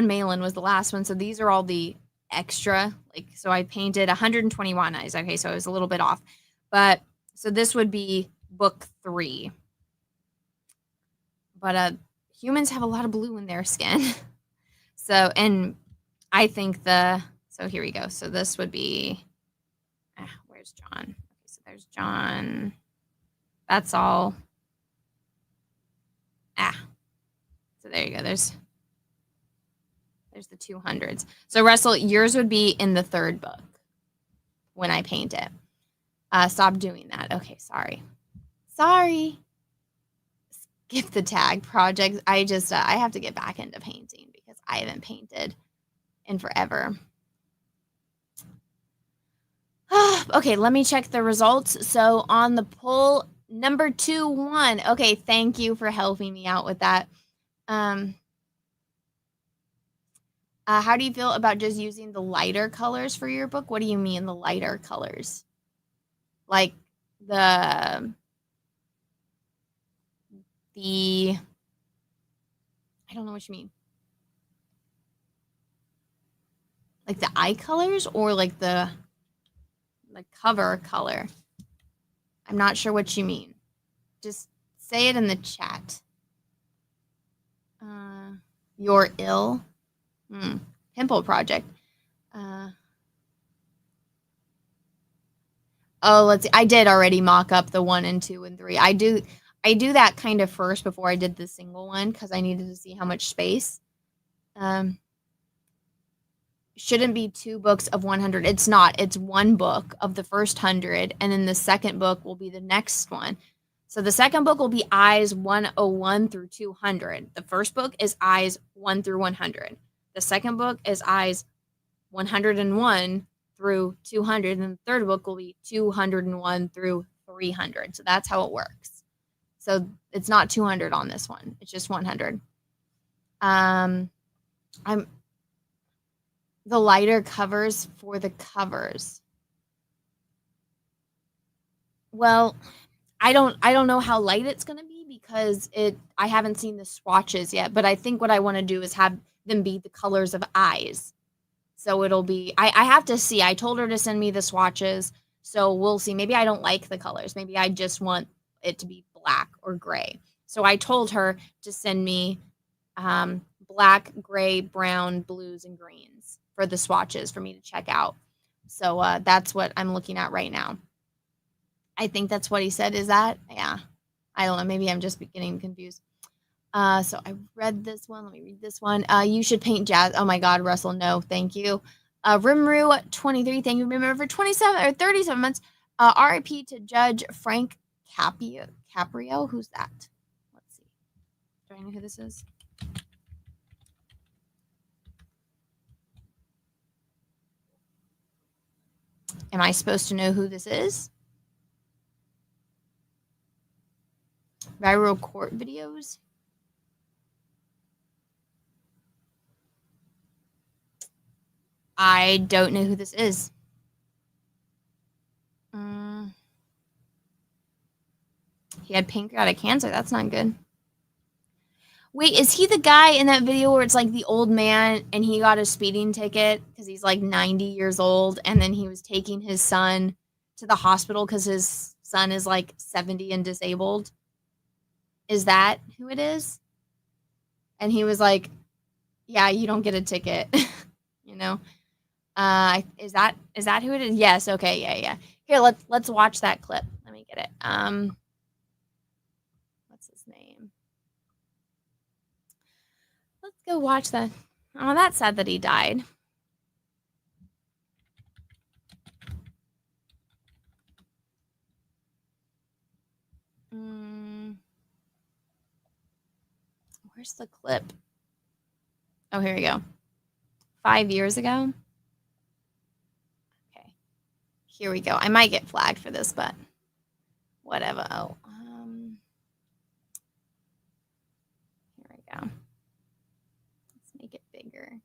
Malin was the last one. So these are all the extra, like, so I painted 121 eyes. Okay, so I was a little bit off. But so this would be book 3. But humans have a lot of blue in their skin. So, and I think so here we go. So this would be, where's John? Okay, so there's John. That's all. So there you go. There's the 200s. So Russell, yours would be in the 3rd book when I paint it. Stop doing that. Okay, sorry. Skip the tag project. I just I have to get back into painting because I haven't painted in forever. Okay, let me check the results. So on the poll, number 2 won. Okay, thank you for helping me out with that. How do you feel about just using the lighter colors for your book? What do you mean the lighter colors? Like I don't know what you mean. Like the eye colors or like the cover color? I'm not sure what you mean. Just say it in the chat. You're ill. Pimple project. Let's see. I did already mock up the 1 and 2 and 3. I do that kind of first before I did the single one because I needed to see how much space. Shouldn't be 2 books of 100. It's not. It's 1 book of the first 100, and then the second book will be the next one. So the second book will be eyes 101 through 200. The first book is eyes 1 through 100. The second book is eyes 101 through 200, and the third book will be 201 through 300. So that's how it works. So it's not 200 on this one. It's just 100. The lighter covers for the covers. Well, I don't know how light it's going to be because I haven't seen the swatches yet, but I think what I want to do is have them be the colors of eyes. So it'll be, I have to see. I told her to send me the swatches, so we'll see. Maybe I don't like the colors. Maybe I just want it to be black or gray. So I told her to send me black, gray, brown, blues, and greens for the swatches for me to check out. So that's what I'm looking at right now. I think that's what he said. Is that? Yeah. I don't know. Maybe I'm just getting confused. So I read this one. Let me read this one. You should paint jazz. Oh my God, Russell. No, thank you. Rimru 23. Thank you. Remember for 27 or 37 months. RIP to Judge Frank Caprio. Who's that? Let's see. Do I know who this is? Am I supposed to know who this is? Viral court videos. I don't know who this is. He had pancreatic cancer. That's not good. Wait, is he the guy in that video where it's like the old man and he got a speeding ticket because he's like 90 years old, and then he was taking his son to the hospital because his son is like 70 and disabled? Is that who it is? And he was like, yeah, you don't get a ticket. You know? Is that who it is? Yes, okay, yeah. Here, let's watch that clip. Let me get it. What's his name? Let's go watch that. Oh, that's sad that he died. Where's the clip? Oh, here we go. 5 years ago. Okay. Here we go. I might get flagged for this, but whatever. Oh, here we go. Let's make it bigger.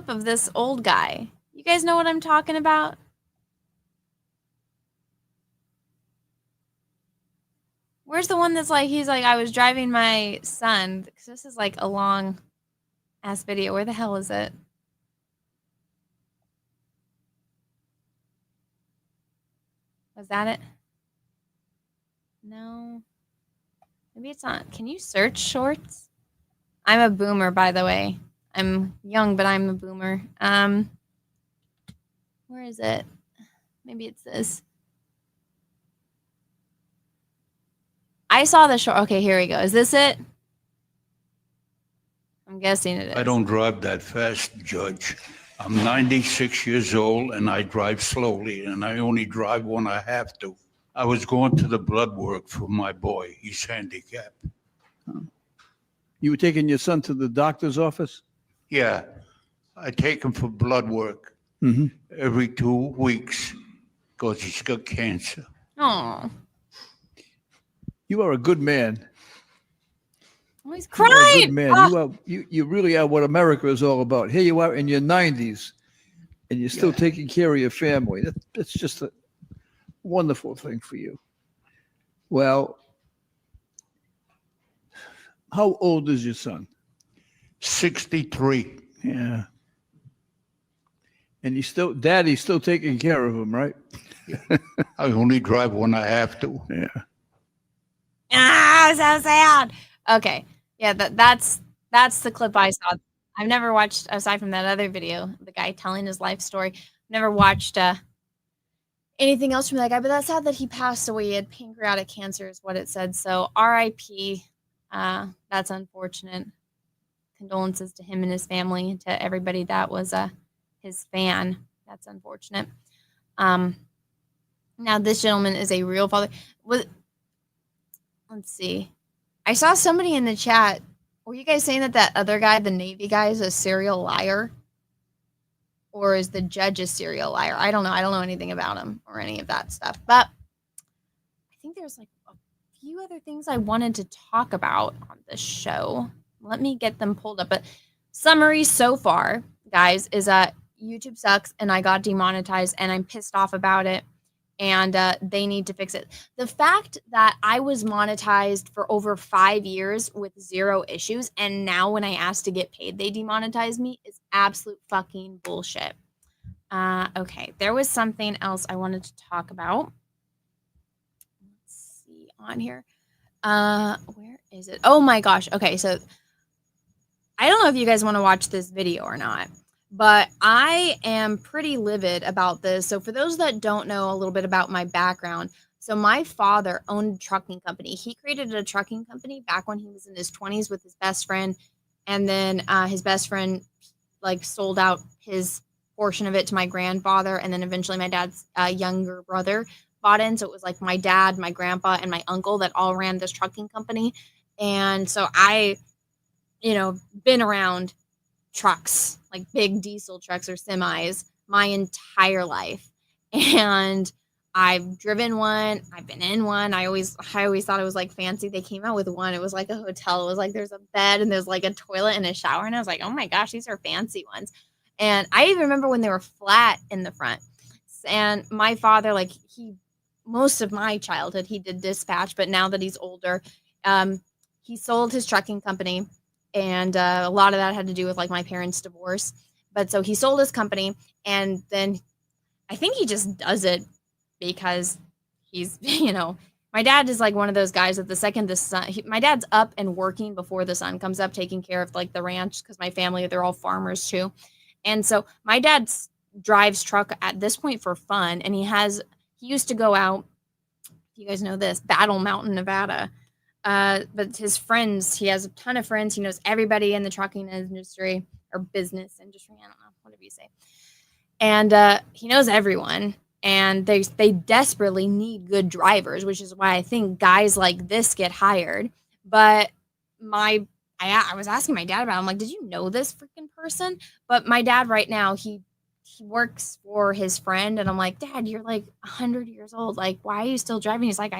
Of this old guy. You guys know what I'm talking about? Where's the one that's like, he's like, I was driving my son. This is like a long ass video. Where the hell is it? Was that it? No. Maybe it's not. Can you search shorts? I'm a boomer, by the way. I'm young, but I'm a boomer. Where is it? Maybe it's this. I saw the short. Okay, here we go. Is this it? I'm guessing it is. I don't drive that fast, Judge. I'm 96 years old and I drive slowly, and I only drive when I have to. I was going to the blood work for my boy. He's handicapped. You were taking your son to the doctor's office? Yeah, I take him for blood work every 2 weeks because he's got cancer. Oh, You are a good man. oh he's You are a crying. good man. Ah. You really are what America is all about. Here you are in your 90s, and you're still taking care of your family. That's just a wonderful thing for you. Well, how old is your son? 63. Yeah. And Daddy's still taking care of him, right? I only drive when I have to. Yeah. Ah, so sad. Okay. Yeah, that's the clip I saw. I've never watched, aside from that other video, the guy telling his life story, never watched anything else from that guy, but that's sad that he passed away. He had pancreatic cancer is what it said. So RIP. That's unfortunate. Condolences to him and his family, to everybody that was his fan. That's unfortunate. Now this gentleman is a real father. Let's see. I saw somebody in the chat. Were you guys saying that other guy, the Navy guy, is a serial liar? Or is the judge a serial liar? I don't know. I don't know anything about him or any of that stuff. But I think there's like a few other things I wanted to talk about on this show. Let me get them pulled up. But summary so far, guys, is that YouTube sucks and I got demonetized and I'm pissed off about it. And they need to fix it. The fact that I was monetized for over 5 years with 0 issues, and now when I asked to get paid, they demonetized me, is absolute fucking bullshit. Okay, there was something else I wanted to talk about. Let's see on here. Where is it? Oh my gosh. Okay, so I don't know if you guys want to watch this video or not, but I am pretty livid about this. So for those that don't know a little bit about my background, so my father owned a trucking company. He created a trucking company back when he was in his 20s with his best friend. And then his best friend like sold out his portion of it to my grandfather. And then eventually my dad's younger brother bought in. So it was like my dad, my grandpa, and my uncle that all ran this trucking company. And so I, been around trucks, like big diesel trucks or semis, my entire life. And I've driven one, I've been in one. I always thought it was like fancy. They came out with one. It was like a hotel. It was like there's a bed and there's like a toilet and a shower. And I was like, oh my gosh, these are fancy ones. And I even remember when they were flat in the front. And my father, like most of my childhood, he did dispatch, but now that he's older, he sold his trucking company. And a lot of that had to do with like my parents' divorce. But so he sold his company, and then I think he just does it because he's, my dad is like one of those guys that the second the sun, my dad's up and working before the sun comes up, taking care of like the ranch, because my family, they're all farmers too. And so my dad drives truck at this point for fun. And he used to go out, if you guys know this, Battle Mountain, Nevada. But his friends, he has a ton of friends. He knows everybody in the trucking industry or business industry. I don't know, whatever you say. And he knows everyone. And they desperately need good drivers, which is why I think guys like this get hired. But I was asking my dad about it. I'm like, did you know this freaking person? But my dad right now, he he works for his friend, and I'm like, Dad, you're like 100 years old. Like, why are you still driving? He's like,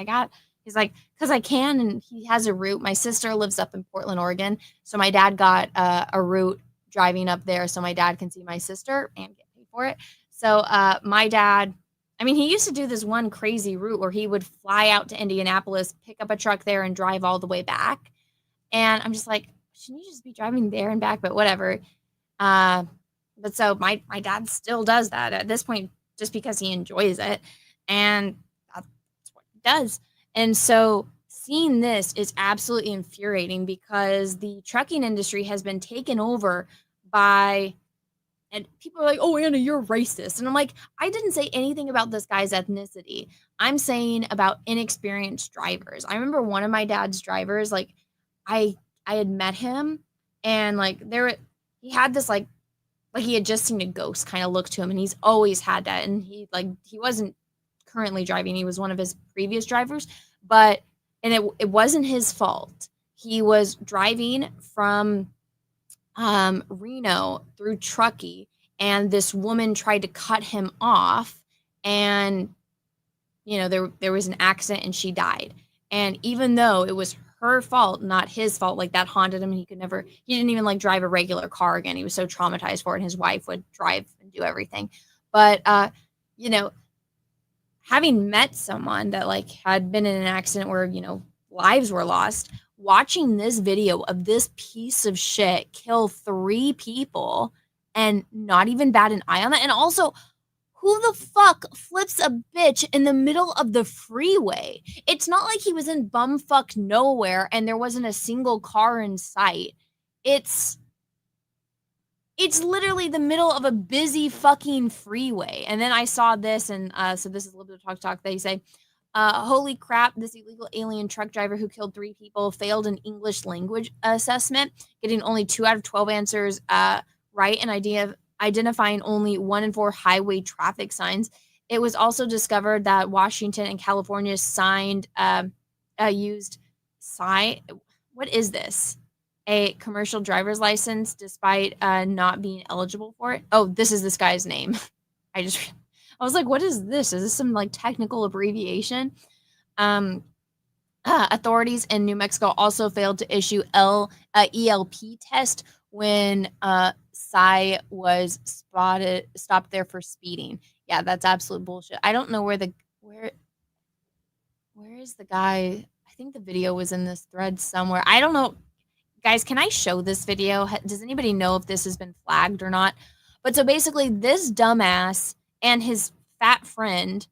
he's like, because I can. And he has a route. My sister lives up in Portland, Oregon. So my dad got a route driving up there so my dad can see my sister and get paid for it. So my dad, I mean, he used to do this one crazy route where he would fly out to Indianapolis, pick up a truck there, and drive all the way back. And I'm just like, shouldn't you just be driving there and back? But whatever. But so my dad still does that at this point just because he enjoys it. And that's what he does. And so seeing this is absolutely infuriating because the trucking industry has been taken over by, and people are like, oh, Anna, you're racist. And I'm like, I didn't say anything about this guy's ethnicity. I'm saying about inexperienced drivers. I remember one of my dad's drivers, like I had met him and like he had this like he had just seen a ghost kind of look to him, and he's always had that. And he wasn't currently driving. He was one of his previous drivers, and it wasn't his fault. He was driving from Reno through Truckee, and this woman tried to cut him off, and there was an accident and she died. And even though it was her fault, not his fault, like that haunted him. He didn't even like drive a regular car again. He was so traumatized for it. And his wife would drive and do everything. But, having met someone that like had been in an accident where, lives were lost, watching this video of this piece of shit kill 3 people and not even bat an eye on that. And also, who the fuck flips a bitch in the middle of the freeway? It's not like he was in bumfuck nowhere and there wasn't a single car in sight. It's literally the middle of a busy fucking freeway. And then I saw this, and so this is a little bit of talk. They say, holy crap, this illegal alien truck driver who killed 3 people failed an English language assessment, getting only 2 out of 12 answers right, and identifying only 1 in 4 highway traffic signs. It was also discovered that Washington and California what is this? A commercial driver's license despite not being eligible for it. Oh, this is this guy's name. I was like, what is this? Is this some like technical abbreviation? Authorities in New Mexico also failed to issue ELP test when Cy was stopped there for speeding. Yeah, that's absolute bullshit. I don't know where is the guy? I think the video was in this thread somewhere. I don't know. Guys, can I show this video? Does anybody know if this has been flagged or not? But so basically this dumbass and his fat friend,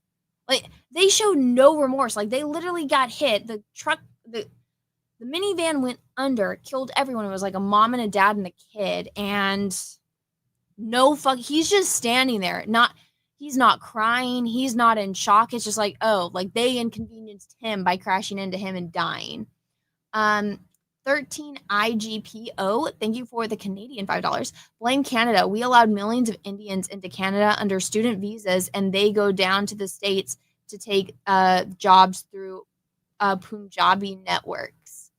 like they showed no remorse. Like they literally got hit. The truck, the minivan went under, killed everyone. It was like a mom and a dad and a kid, and he's just standing there. He's not crying. He's not in shock. It's just like, oh, like they inconvenienced him by crashing into him and dying. 13 IGPO, thank you for the Canadian $5. Blame Canada. We allowed millions of Indians into Canada under student visas, and they go down to the States to take jobs through Punjabi networks.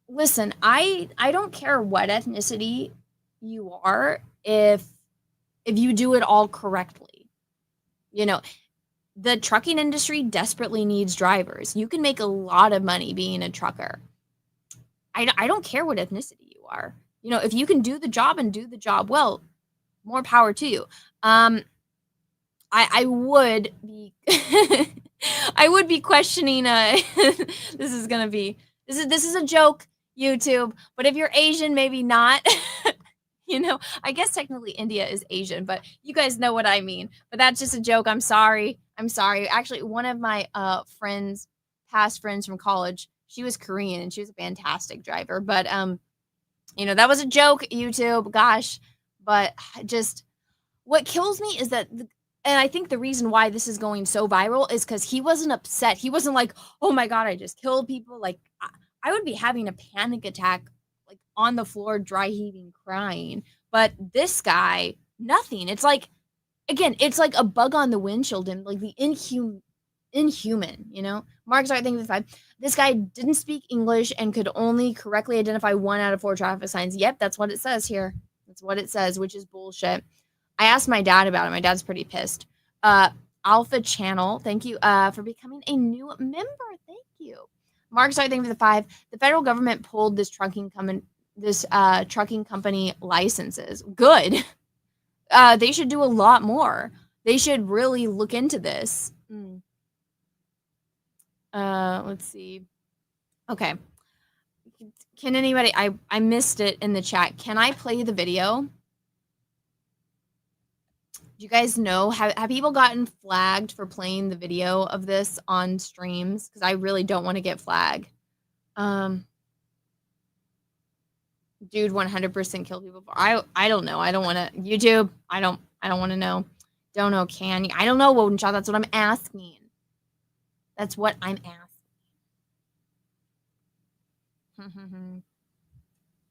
Listen, I don't care what ethnicity you are if you do it all correctly. The trucking industry desperately needs drivers. You can make a lot of money being a trucker. I don't care what ethnicity you are. If you can do the job and do the job well, more power to you. I would be I would be questioning this is a joke, YouTube, but if you're Asian, maybe not. I guess technically India is Asian, but you guys know what I mean. But that's just a joke. I'm sorry. Actually, one of my past friends from college, she was Korean and she was a fantastic driver. But that was a joke, YouTube. Gosh, but just what kills me is that, and I think the reason why this is going so viral is because he wasn't upset. He wasn't like, oh my god, I just killed people. Like I would be having a panic attack, like on the floor, dry heaving, crying. But this guy, nothing. It's like, again, it's like a bug on the windshield and like the inhuman, Mark's right, thank you for the 5. This guy didn't speak English and could only correctly identify 1 out of 4 traffic signs. Yep, that's what it says here. That's what it says, which is bullshit. I asked my dad about it. My dad's pretty pissed. Alpha Channel, thank you for becoming a new member. Thank you. Mark, sorry, thank you for the 5. The federal government pulled this trucking company licenses. Good. They should do a lot more. They should really look into this. Let's see. Okay. Can anybody, I missed it in the chat. Can I play the video? Do you guys know, have people gotten flagged for playing the video of this on streams? Because I really don't want to get flagged. Dude, 100% kill people. I don't know. I don't want to. YouTube, I don't want to know. Don't know, can you? I don't know, Wodenshot. That's what I'm asking. That's what I'm asking.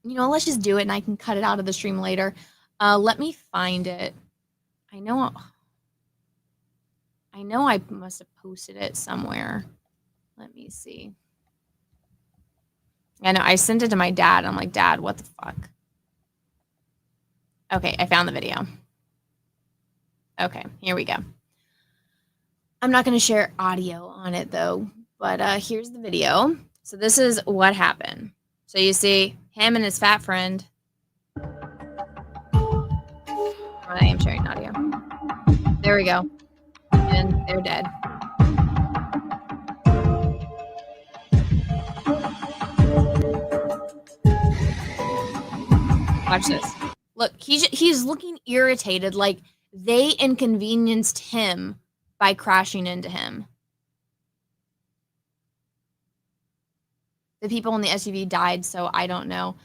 You know, let's just do it and I can cut it out of the stream later. Let me find it. I know I must have posted it somewhere. Let me see. I know I sent it to my dad. I'm like, Dad, what the fuck? Okay, I found the video. Okay, here we go. I'm not going to share audio on it though, but here's the video. So this is what happened. So you see him and his fat friend. I am sharing audio. There we go. And they're dead. Watch this. Look, he's looking irritated, like they inconvenienced him by crashing into him. The people in the SUV died, so I don't know.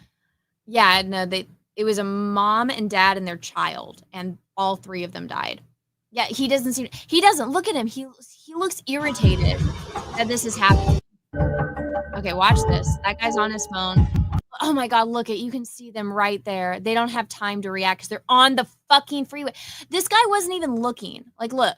Yeah, no, it was a mom and dad and their child, and all 3 of them died. Yeah, he doesn't look at him. He looks irritated that this is happening. Okay, watch this. That guy's on his phone. Oh my God, look at, you can see them right there. They don't have time to react because they're on the fucking freeway. This guy wasn't even looking. Like, look.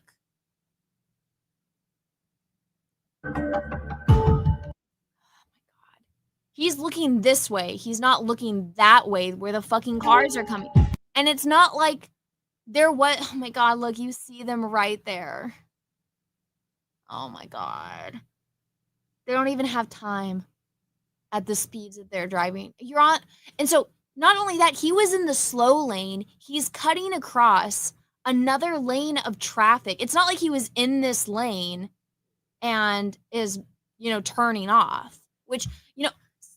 He's looking this way. He's not looking that way where the fucking cars are coming. And it's not like oh my God, look, you see them right there. Oh my God. They don't even have time at the speeds that they're driving. And so not only that, he was in the slow lane. He's cutting across another lane of traffic. It's not like he was in this lane and is, turning off, which,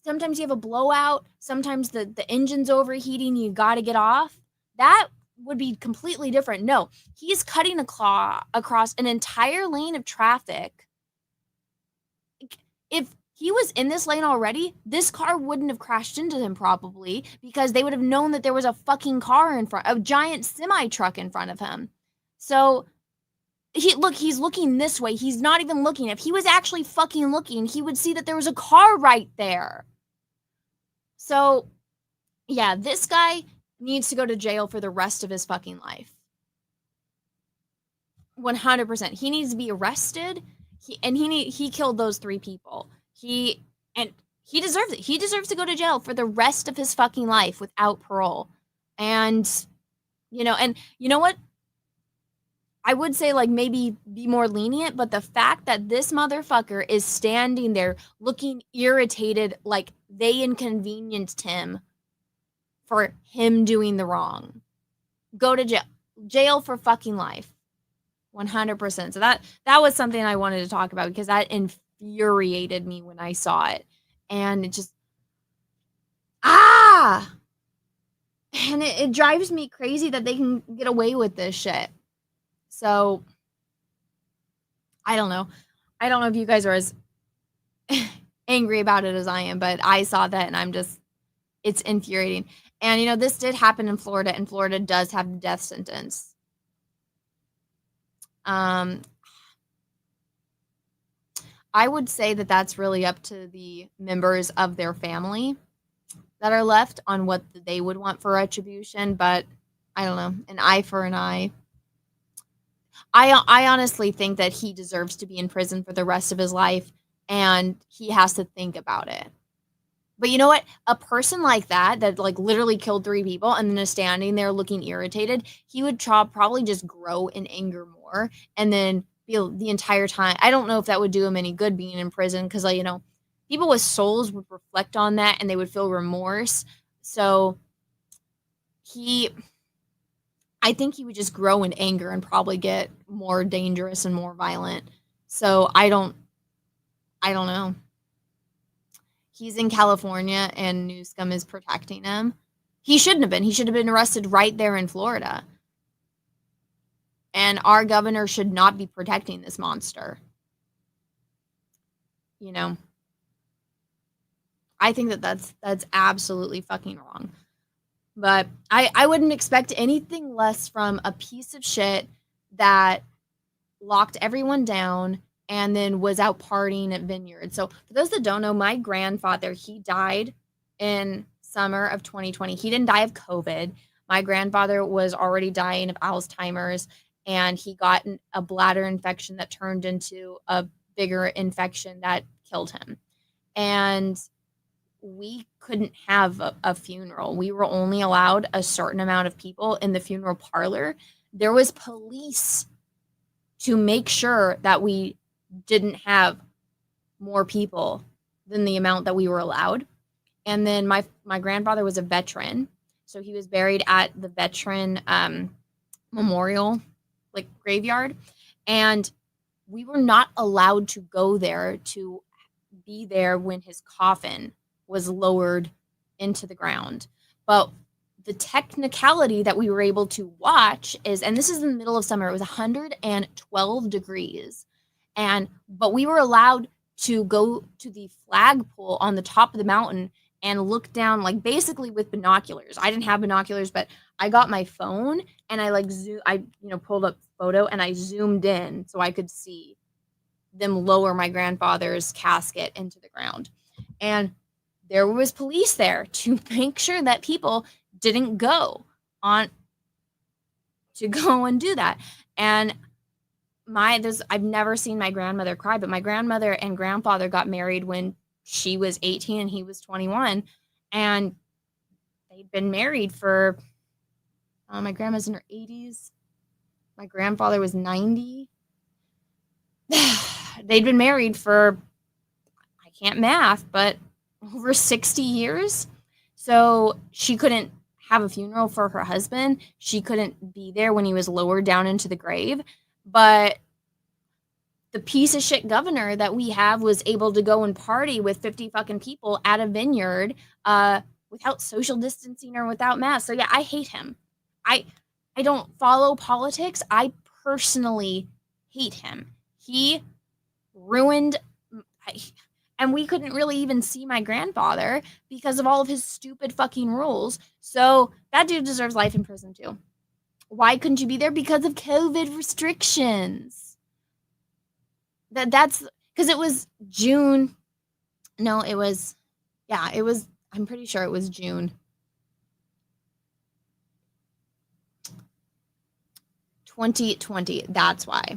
sometimes you have a blowout. Sometimes the engine's overheating. You got to get off. That would be completely different. No, he's cutting across an entire lane of traffic. If he was in this lane already, this car wouldn't have crashed into him probably because they would have known that there was a fucking car in front, a giant semi truck in front of him. So he's looking this way. He's not even looking. If he was actually fucking looking, he would see that there was a car right there. So, yeah, this guy needs to go to jail for the rest of his fucking life. 100%. He needs to be arrested. He killed those 3 people. He deserves it. He deserves to go to jail for the rest of his fucking life without parole. And you know what? I would say like maybe be more lenient, but the fact that this motherfucker is standing there looking irritated, like they inconvenienced him for him doing the wrong. Go to jail for fucking life. 100%. So that was something I wanted to talk about because that infuriated me when I saw it. And it just, and it drives me crazy that they can get away with this shit. So, I don't know. I don't know if you guys are as angry about it as I am, but I saw that and it's infuriating. And, this did happen in Florida, and Florida does have the death sentence. I would say that that's really up to the members of their family that are left on what they would want for retribution, but I don't know, an eye for an eye. I honestly think that he deserves to be in prison for the rest of his life, and he has to think about it But you know what? A person like that like literally killed 3 people and then is standing there looking irritated, he would probably just grow in anger more and then feel the entire time. I don't know if that would do him any good being in prison because, like, you know, people with souls would reflect on that and they would feel remorse. So I think he would just grow in anger and probably get more dangerous and more violent. So I don't know. He's in California and Newscomb is protecting him. He shouldn't have been. He should have been arrested right there in Florida. And our governor should not be protecting this monster. You know, I think that's absolutely fucking wrong. But I wouldn't expect anything less from a piece of shit that locked everyone down and then was out partying at Vineyard. So for those that don't know, my grandfather, he died in summer of 2020. He didn't die of COVID. My grandfather was already dying of Alzheimer's, and he got a bladder infection that turned into a bigger infection that killed him. And we couldn't have a funeral. We were only allowed a certain amount of people in the funeral parlor. There was police to make sure that we didn't have more people than the amount that we were allowed. And then my grandfather was a veteran, so he was buried at the veteran memorial, like, graveyard, and we were not allowed to go there to be there when his coffin was lowered into the ground. But the technicality that we were able to watch is, and this is in the middle of summer, it was 112 degrees. But we were allowed to go to the flagpole on the top of the mountain and look down, like, basically with binoculars. I didn't have binoculars, but I got my phone and I pulled up photo and I zoomed in so I could see them lower my grandfather's casket into the ground. And there was police there to make sure that people didn't go on to go and do that. And I've never seen my grandmother cry, but my grandmother and grandfather got married when she was 18 and he was 21. And they'd been married for, my grandma's in her 80s. My grandfather was 90. They'd been married for, I can't math, but over 60 years. So she couldn't have a funeral for her husband. She couldn't be there when he was lowered down into the grave. But the piece of shit governor that we have was able to go and party with 50 fucking people at a vineyard without social distancing or without masks. So yeah, I hate him. I don't follow politics. I personally hate him. He ruined, and we couldn't really even see my grandfather because of all of his stupid fucking rules. So that dude deserves life in prison too. Why couldn't you be there? Because of COVID restrictions. That's because it was June. No, it was, I'm pretty sure it was June 2020. That's why.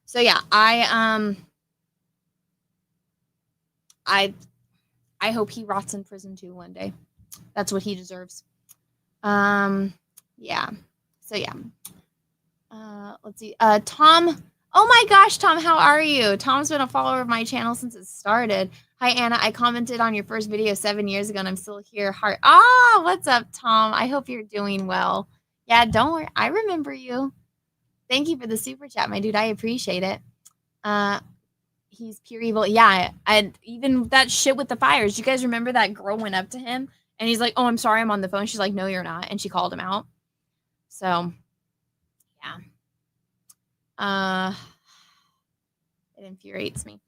So yeah, I hope he rots in prison too one day. That's what he deserves. Yeah. So yeah. Let's see. Tom. Oh my gosh, Tom, how are you? Tom's been a follower of my channel since it started. Hi, Anna. I commented on your first video 7 years ago and I'm still here. Heart. Ah, what's up, Tom? I hope you're doing well. Yeah, don't worry. I remember you. Thank you for the super chat, my dude. I appreciate it. He's pure evil. Yeah, and even that shit with the fires. You guys remember that girl went up to him and he's like, "Oh, I'm sorry, I'm on the phone." She's like, "No, you're not," and she called him out. So, yeah. It infuriates me.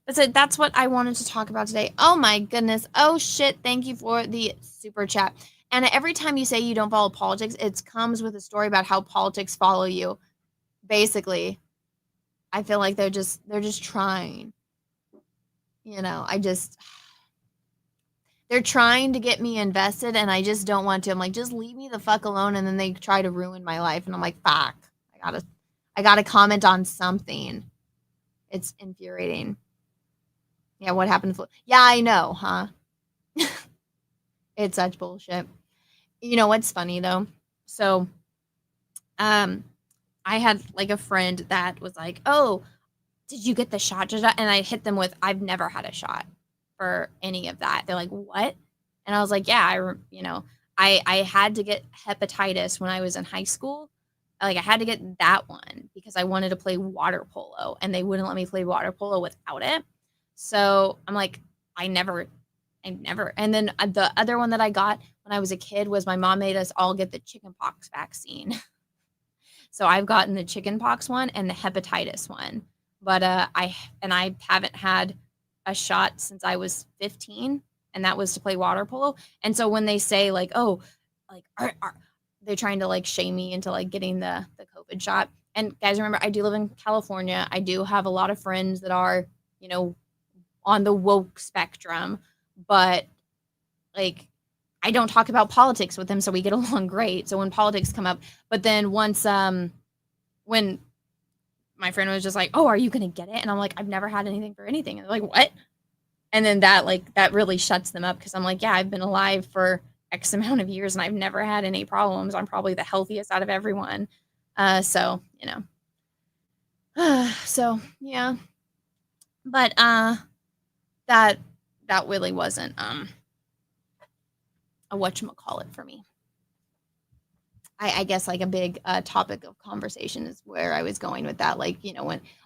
But so that's what I wanted to talk about today. Oh my goodness. Oh shit. Thank you for the super chat. And every time you say you don't follow politics, it comes with a story about how politics follow you. Basically, I feel like they're just trying. You know, they're trying to get me invested and I just don't want to. I'm like, just leave me the fuck alone. And then they try to ruin my life. And I'm like, fuck, I gotta comment on something. It's infuriating. Yeah, what happened? Yeah, I know, huh? It's such bullshit. You know what's funny though? So, I had like a friend that was like, "Oh, did you get the shot?" And I hit them with, "I've never had a shot for any of that." They're like, "What?" And I was like, "Yeah, I had to get hepatitis when I was in high school. Like I had to get that one because I wanted to play water polo, and they wouldn't let me play water polo without it. So I'm like, I never. And then the other one that I got when I was a kid was my mom made us all get the chickenpox vaccine. So I've gotten the chickenpox one and the hepatitis one. But I haven't had a shot since I was 15, and that was to play water polo. And so when they say like, "Oh, like they're trying to like shame me into like getting the COVID shot." And guys, remember, I do live in California. I do have a lot of friends that are, on the woke spectrum, but like I don't talk about politics with them, so we get along great. So when politics come up, but then once when my friend was just like, "Oh, are you gonna get it?" And I'm like, "I've never had anything for anything." And they're like, "What?" And then that really shuts them up because I'm like, "Yeah, I've been alive for X amount of years and I've never had any problems. I'm probably the healthiest out of everyone." So so yeah, but that really wasn't a whatchamacallit for me. I guess like a big topic of conversation is where I was going with that. Like,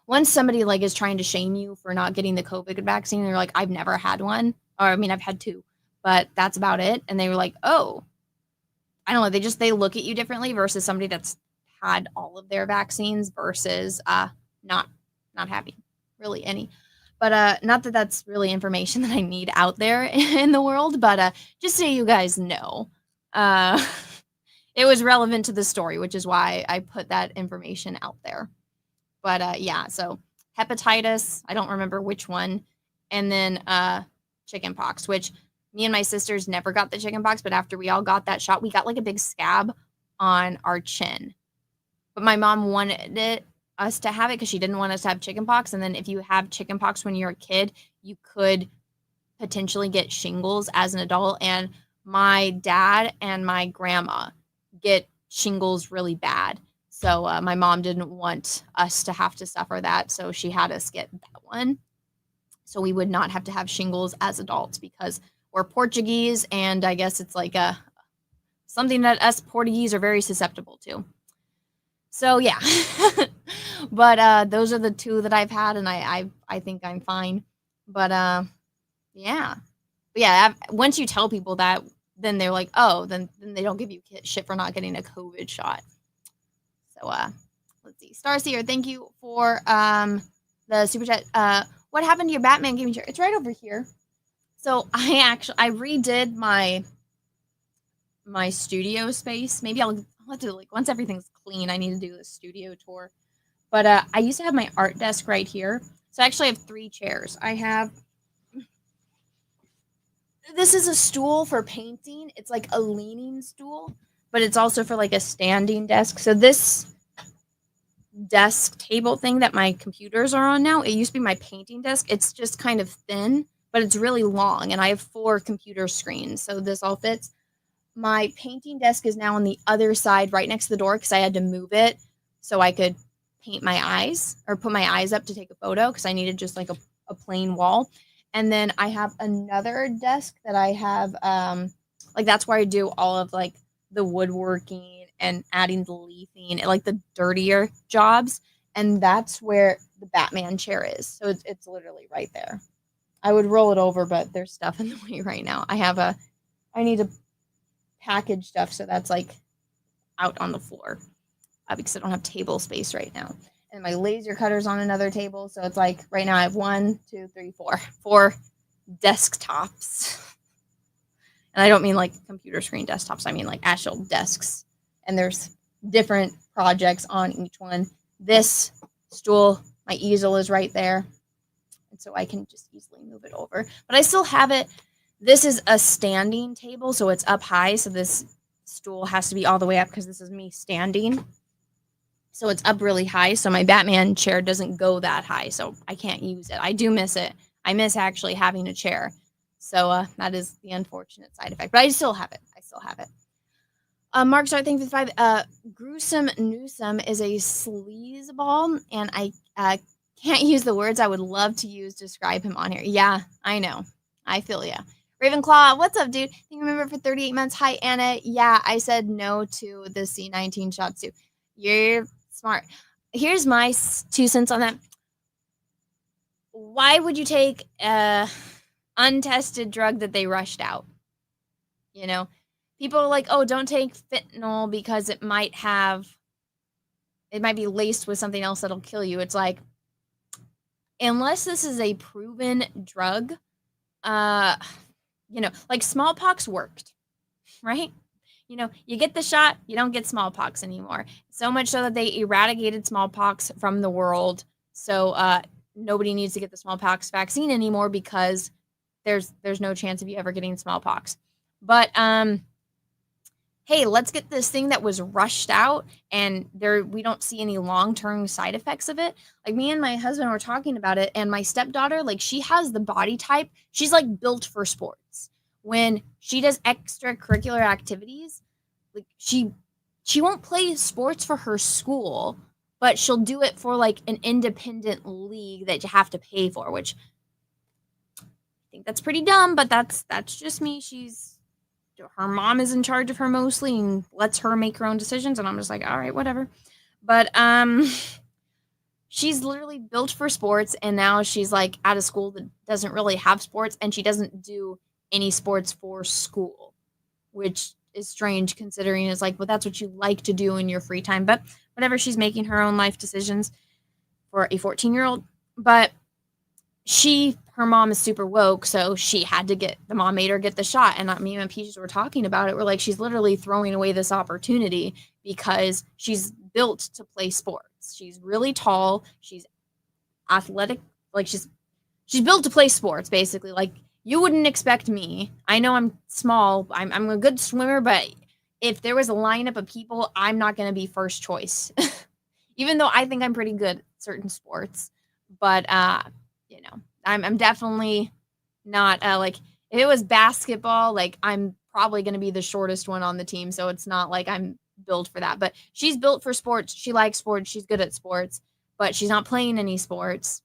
once somebody like is trying to shame you for not getting the COVID vaccine, they're like, "I've never had one," or I mean, I've had 2, but that's about it. And they were like, "Oh, I don't know." They look at you differently versus somebody that's had all of their vaccines versus not having really any. But not that that's really information that I need out there in the world, but just so you guys know, it was relevant to the story, which is why I put that information out there. But yeah, so hepatitis, I don't remember which one, and then chickenpox, which me and my sisters never got the chickenpox, but after we all got that shot, we got like a big scab on our chin. But my mom wanted us to have it because she didn't want us to have chickenpox. And then if you have chickenpox when you're a kid, you could potentially get shingles as an adult. And my dad and my grandma get shingles really bad. So my mom didn't want us to have to suffer that. So she had us get that one. So we would not have to have shingles as adults because we're Portuguese. And I guess it's like something that us Portuguese are very susceptible to. So yeah, but those are the 2 that I've had, and I think I'm fine. But yeah, once you tell people that, then they're like, "Oh, then they don't give you shit for not getting a COVID shot." So let's see, Starseer, thank you for the super chat. What happened to your Batman gaming chair? It's right over here. So I redid my studio space. Maybe I'll have to, like, once everything's clean, I need to do a studio tour. But I used to have my art desk right here. So I actually have 3 chairs. This is a stool for painting. It's like a leaning stool, but it's also for like a standing desk. So this desk table thing that my computers are on now, it used to be my painting desk. It's just kind of thin, but it's really long, and I have 4 computer screens. So this all fits. My painting desk is now on the other side right next to the door because I had to move it so I could paint my eyes or put my eyes up to take a photo because I needed just like a plain wall. And then I have another desk that I have, like that's where I do all of like the woodworking and adding the leafing, like the dirtier jobs. And that's where the Batman chair is. So it's literally right there. I would roll it over, but there's stuff in the way right now. I need to package stuff, so that's like out on the floor because I don't have table space right now. And my laser cutter's on another table, so it's like right now I have 1, 2, 3, 4 desktops. And I don't mean like computer screen desktops, I mean like actual desks. And there's different projects on each one. This stool, my easel is right there. And so I can just easily move it over. But I still have it. This is a standing table, so it's up high. So this stool has to be all the way up because this is me standing. So it's up really high. So my Batman chair doesn't go that high. So I can't use it. I do miss it. I miss actually having a chair. So that is the unfortunate side effect. But I still have it. Mark Star, thank you for the 5. Gruesome Newsome is a sleazeball, and I can't use the words I would love to use to describe him on here. Yeah, I know. I feel ya. Ravenclaw, what's up, dude? You remember for 38 months. Hi, Anna. Yeah, I said no to the C19 shots too. You're smart. Here's my 2 cents on that. Why would you take a untested drug that they rushed out? You know, people are like, oh, don't take fentanyl because it might be laced with something else that'll kill you. It's like, unless this is a proven drug, like smallpox worked, right? You get the shot, you don't get smallpox anymore. So much so that they eradicated smallpox from the world. So nobody needs to get the smallpox vaccine anymore because there's no chance of you ever getting smallpox. But hey, let's get this thing that was rushed out and we don't see any long-term side effects of it. Like me and my husband were talking about it, and my stepdaughter, like she has the body type. She's like built for sports. When she does extracurricular activities, like she won't play sports for her school, but she'll do it for like an independent league that you have to pay for, which I think that's pretty dumb, but that's just me. Her mom is in charge of her mostly and lets her make her own decisions. And I'm just like, all right, whatever. But she's literally built for sports. And now she's like at a school that doesn't really have sports. And she doesn't do any sports for school, which is strange considering it's like, well, that's what you like to do in your free time. But whatever, she's making her own life decisions for a 14-year-old. But her mom is super woke, so the mom made her get the shot. And me and Peaches were talking about it. We're like, she's literally throwing away this opportunity because she's built to play sports. She's really tall. She's athletic. Like she's built to play sports, basically. Like you wouldn't expect me. I know I'm small. I'm a good swimmer, but if there was a lineup of people, I'm not going to be first choice, even though I think I'm pretty good at certain sports. But, I'm definitely not like if it was basketball, like I'm probably going to be the shortest one on the team. So it's not like I'm built for that, but she's built for sports. She likes sports. She's good at sports, but she's not playing any sports.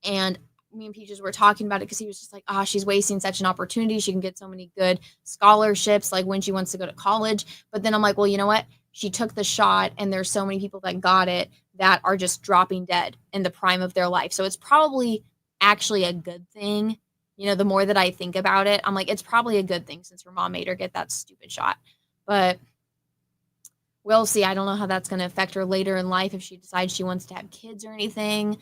And me and Peaches were talking about it because he was just like, she's wasting such an opportunity. She can get so many good scholarships, like when she wants to go to college. But then I'm like, well, you know what? She took the shot and there's so many people that got it that are just dropping dead in the prime of their life. So it's probably actually a good thing. The more that I think about it, I'm like, it's probably a good thing since her mom made her get that stupid shot. But we'll see. I don't know how that's going to affect her later in life if she decides she wants to have kids or anything.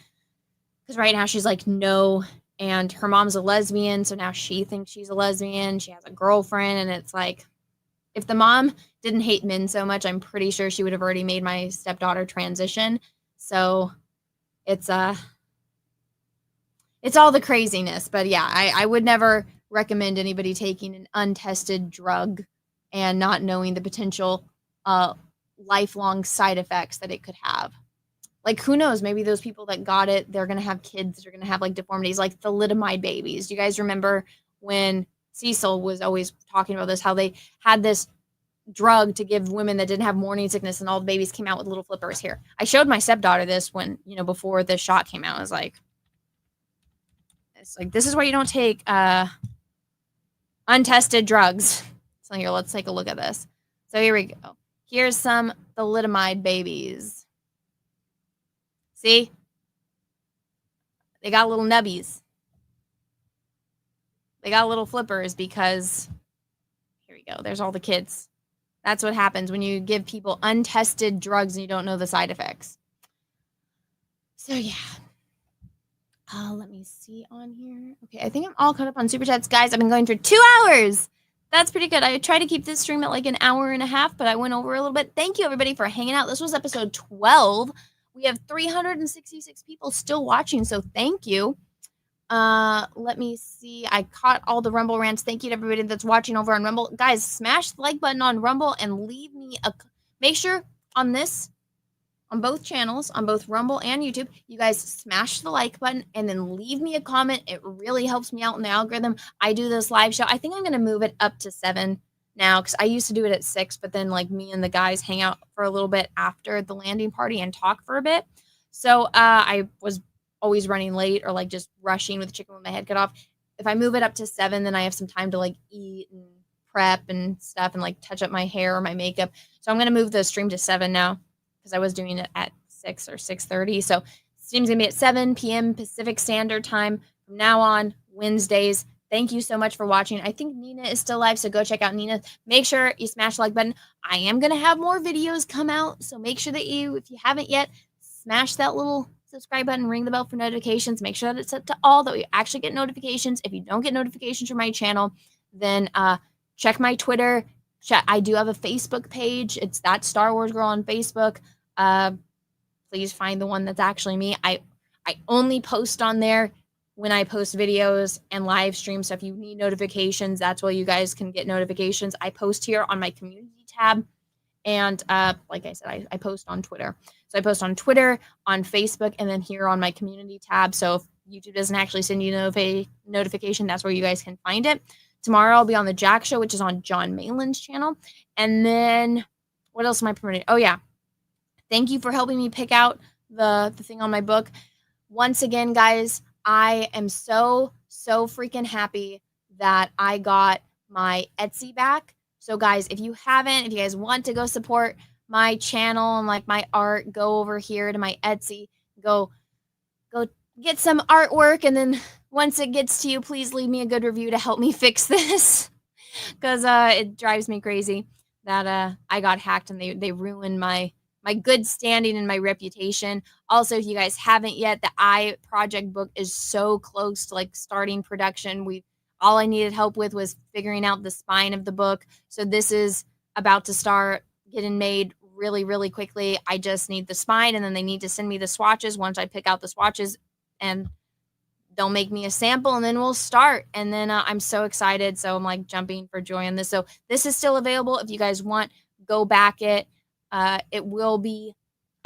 Because right now she's like, no. And her mom's a lesbian. So now she thinks she's a lesbian. She has a girlfriend. And it's like, if the mom didn't hate men so much, I'm pretty sure she would have already made my stepdaughter transition. So it's all the craziness. But yeah, I would never recommend anybody taking an untested drug and not knowing the potential lifelong side effects that it could have. Like, who knows? Maybe those people that got it, they're going to have kids. They're going to have like deformities, like thalidomide babies. Do you guys remember when Cecil was always talking about this, how they had this drug to give women that didn't have morning sickness and all the babies came out with little flippers here. I showed my stepdaughter this when, before the shot came out. I was like, this is why you don't take untested drugs. So here, let's take a look at this. So here we go. Here's some thalidomide babies. See? They got little nubbies. They got little flippers because, here we go. There's all the kids. That's what happens when you give people untested drugs and you don't know the side effects. So yeah. Let me see on here. Okay, I think I'm all caught up on Super Chats. Guys, I've been going for 2 hours. That's pretty good. I tried to keep this stream at like an hour and a half, but I went over a little bit. Thank you, everybody, for hanging out. This was episode 12. We have 366 people still watching, so thank you. Let me see. I caught all the Rumble rants. Thank you to everybody that's watching over on Rumble. Guys, smash the like button on Rumble and leave me make sure on this on both channels, on both Rumble and YouTube. You guys smash the like button and then leave me a comment. It really helps me out in the algorithm. I do this live show. I think I'm going to move it up to 7 now because I used to do it at 6, but then like me and the guys hang out for a little bit after the landing party and talk for a bit. So I was always running late or like just rushing with chicken with my head cut off. If I move it up to 7, then I have some time to like eat and prep and stuff and like touch up my hair or my makeup. So I'm going to move the stream to 7 now because I was doing it at 6 or 6:30. So stream's going to be at 7 p.m. Pacific Standard Time from now on, Wednesdays. Thank you so much for watching. I think Nina is still live, so go check out Nina. Make sure you smash the like button. I am going to have more videos come out, so make sure that you, if you haven't yet, smash that little subscribe button, ring the bell for notifications. Make sure that it's set to all, that we actually get notifications. If you don't get notifications from my channel, then check my Twitter. I do have a Facebook page. It's That Star Wars Girl on Facebook. Please find the one that's actually me. I only post on there when I post videos and live streams. So if you need notifications, that's where you guys can get notifications. I post here on my community tab. And like I said, I post on Twitter. So I post on Twitter, on Facebook, and then here on my community tab. So if YouTube doesn't actually send you a notification, that's where you guys can find it. Tomorrow I'll be on the Jack Show, which is on John Malin's channel. And then what else am I promoting? Oh, yeah. Thank you for helping me pick out the thing on my book. Once again, guys, I am so freaking happy that I got my Etsy back. So, guys, if you guys want to go support my channel and like my art, go over here to my Etsy, go get some artwork, and then once it gets to you, please leave me a good review to help me fix this, because it drives me crazy that I got hacked and they ruined my good standing and my reputation. Also, if you guys haven't yet, the I Project book is so close to like starting production. All I needed help with was figuring out the spine of the book. So this is about to start getting made really, really quickly. I just need the spine, and then they need to send me the swatches. Once I pick out the swatches, and they'll make me a sample, and then we'll start. And then I'm so excited. So I'm like jumping for joy on this. So this is still available. If you guys want, go back it. It will be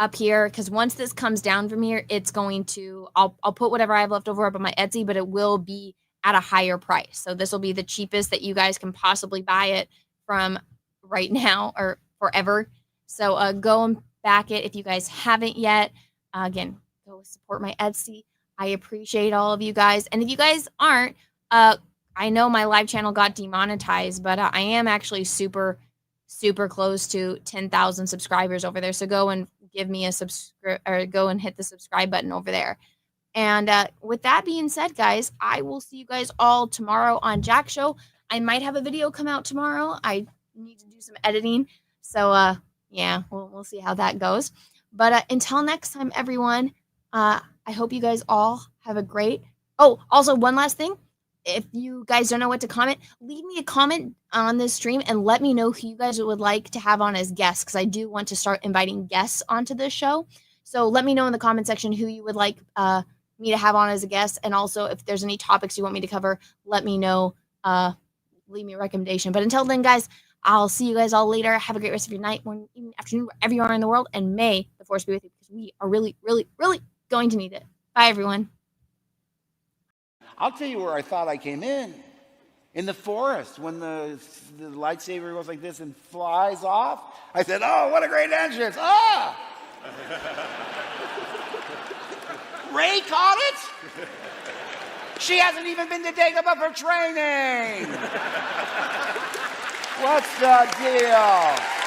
up here, because once this comes down from here, it's going to, I'll put whatever I have left over up on my Etsy, but it will be at a higher price. So this will be the cheapest that you guys can possibly buy it from right now or forever. So go and back it if you guys haven't yet. Again, go support my Etsy. I appreciate all of you guys. And if you guys aren't, I know my live channel got demonetized, but I am actually super close to 10,000 subscribers over there. So go and give me a go and hit the subscribe button over there. And with that being said, guys, I will see you guys all tomorrow on Jack Show. I might have a video come out tomorrow. I need to do some editing. So yeah, we'll see how that goes. But until next time, everyone, I hope you guys all have a great... Oh, also one last thing. If you guys don't know what to comment, leave me a comment on this stream and let me know who you guys would like to have on as guests, because I do want to start inviting guests onto this show. So let me know in the comment section who you would like me to have on as a guest. And also, if there's any topics you want me to cover, let me know. Leave me a recommendation. But until then, guys, I'll see you guys all later. Have a great rest of your night, morning, evening, afternoon, wherever you are in the world. And may the force be with you, because we are really, really, really going to need it. Bye, everyone. I'll tell you where I thought I came in the forest, when the lightsaber goes like this and flies off. I said, oh, what a great entrance. Ah! Ray caught it? She hasn't even been to Dagobah for training. What's the deal?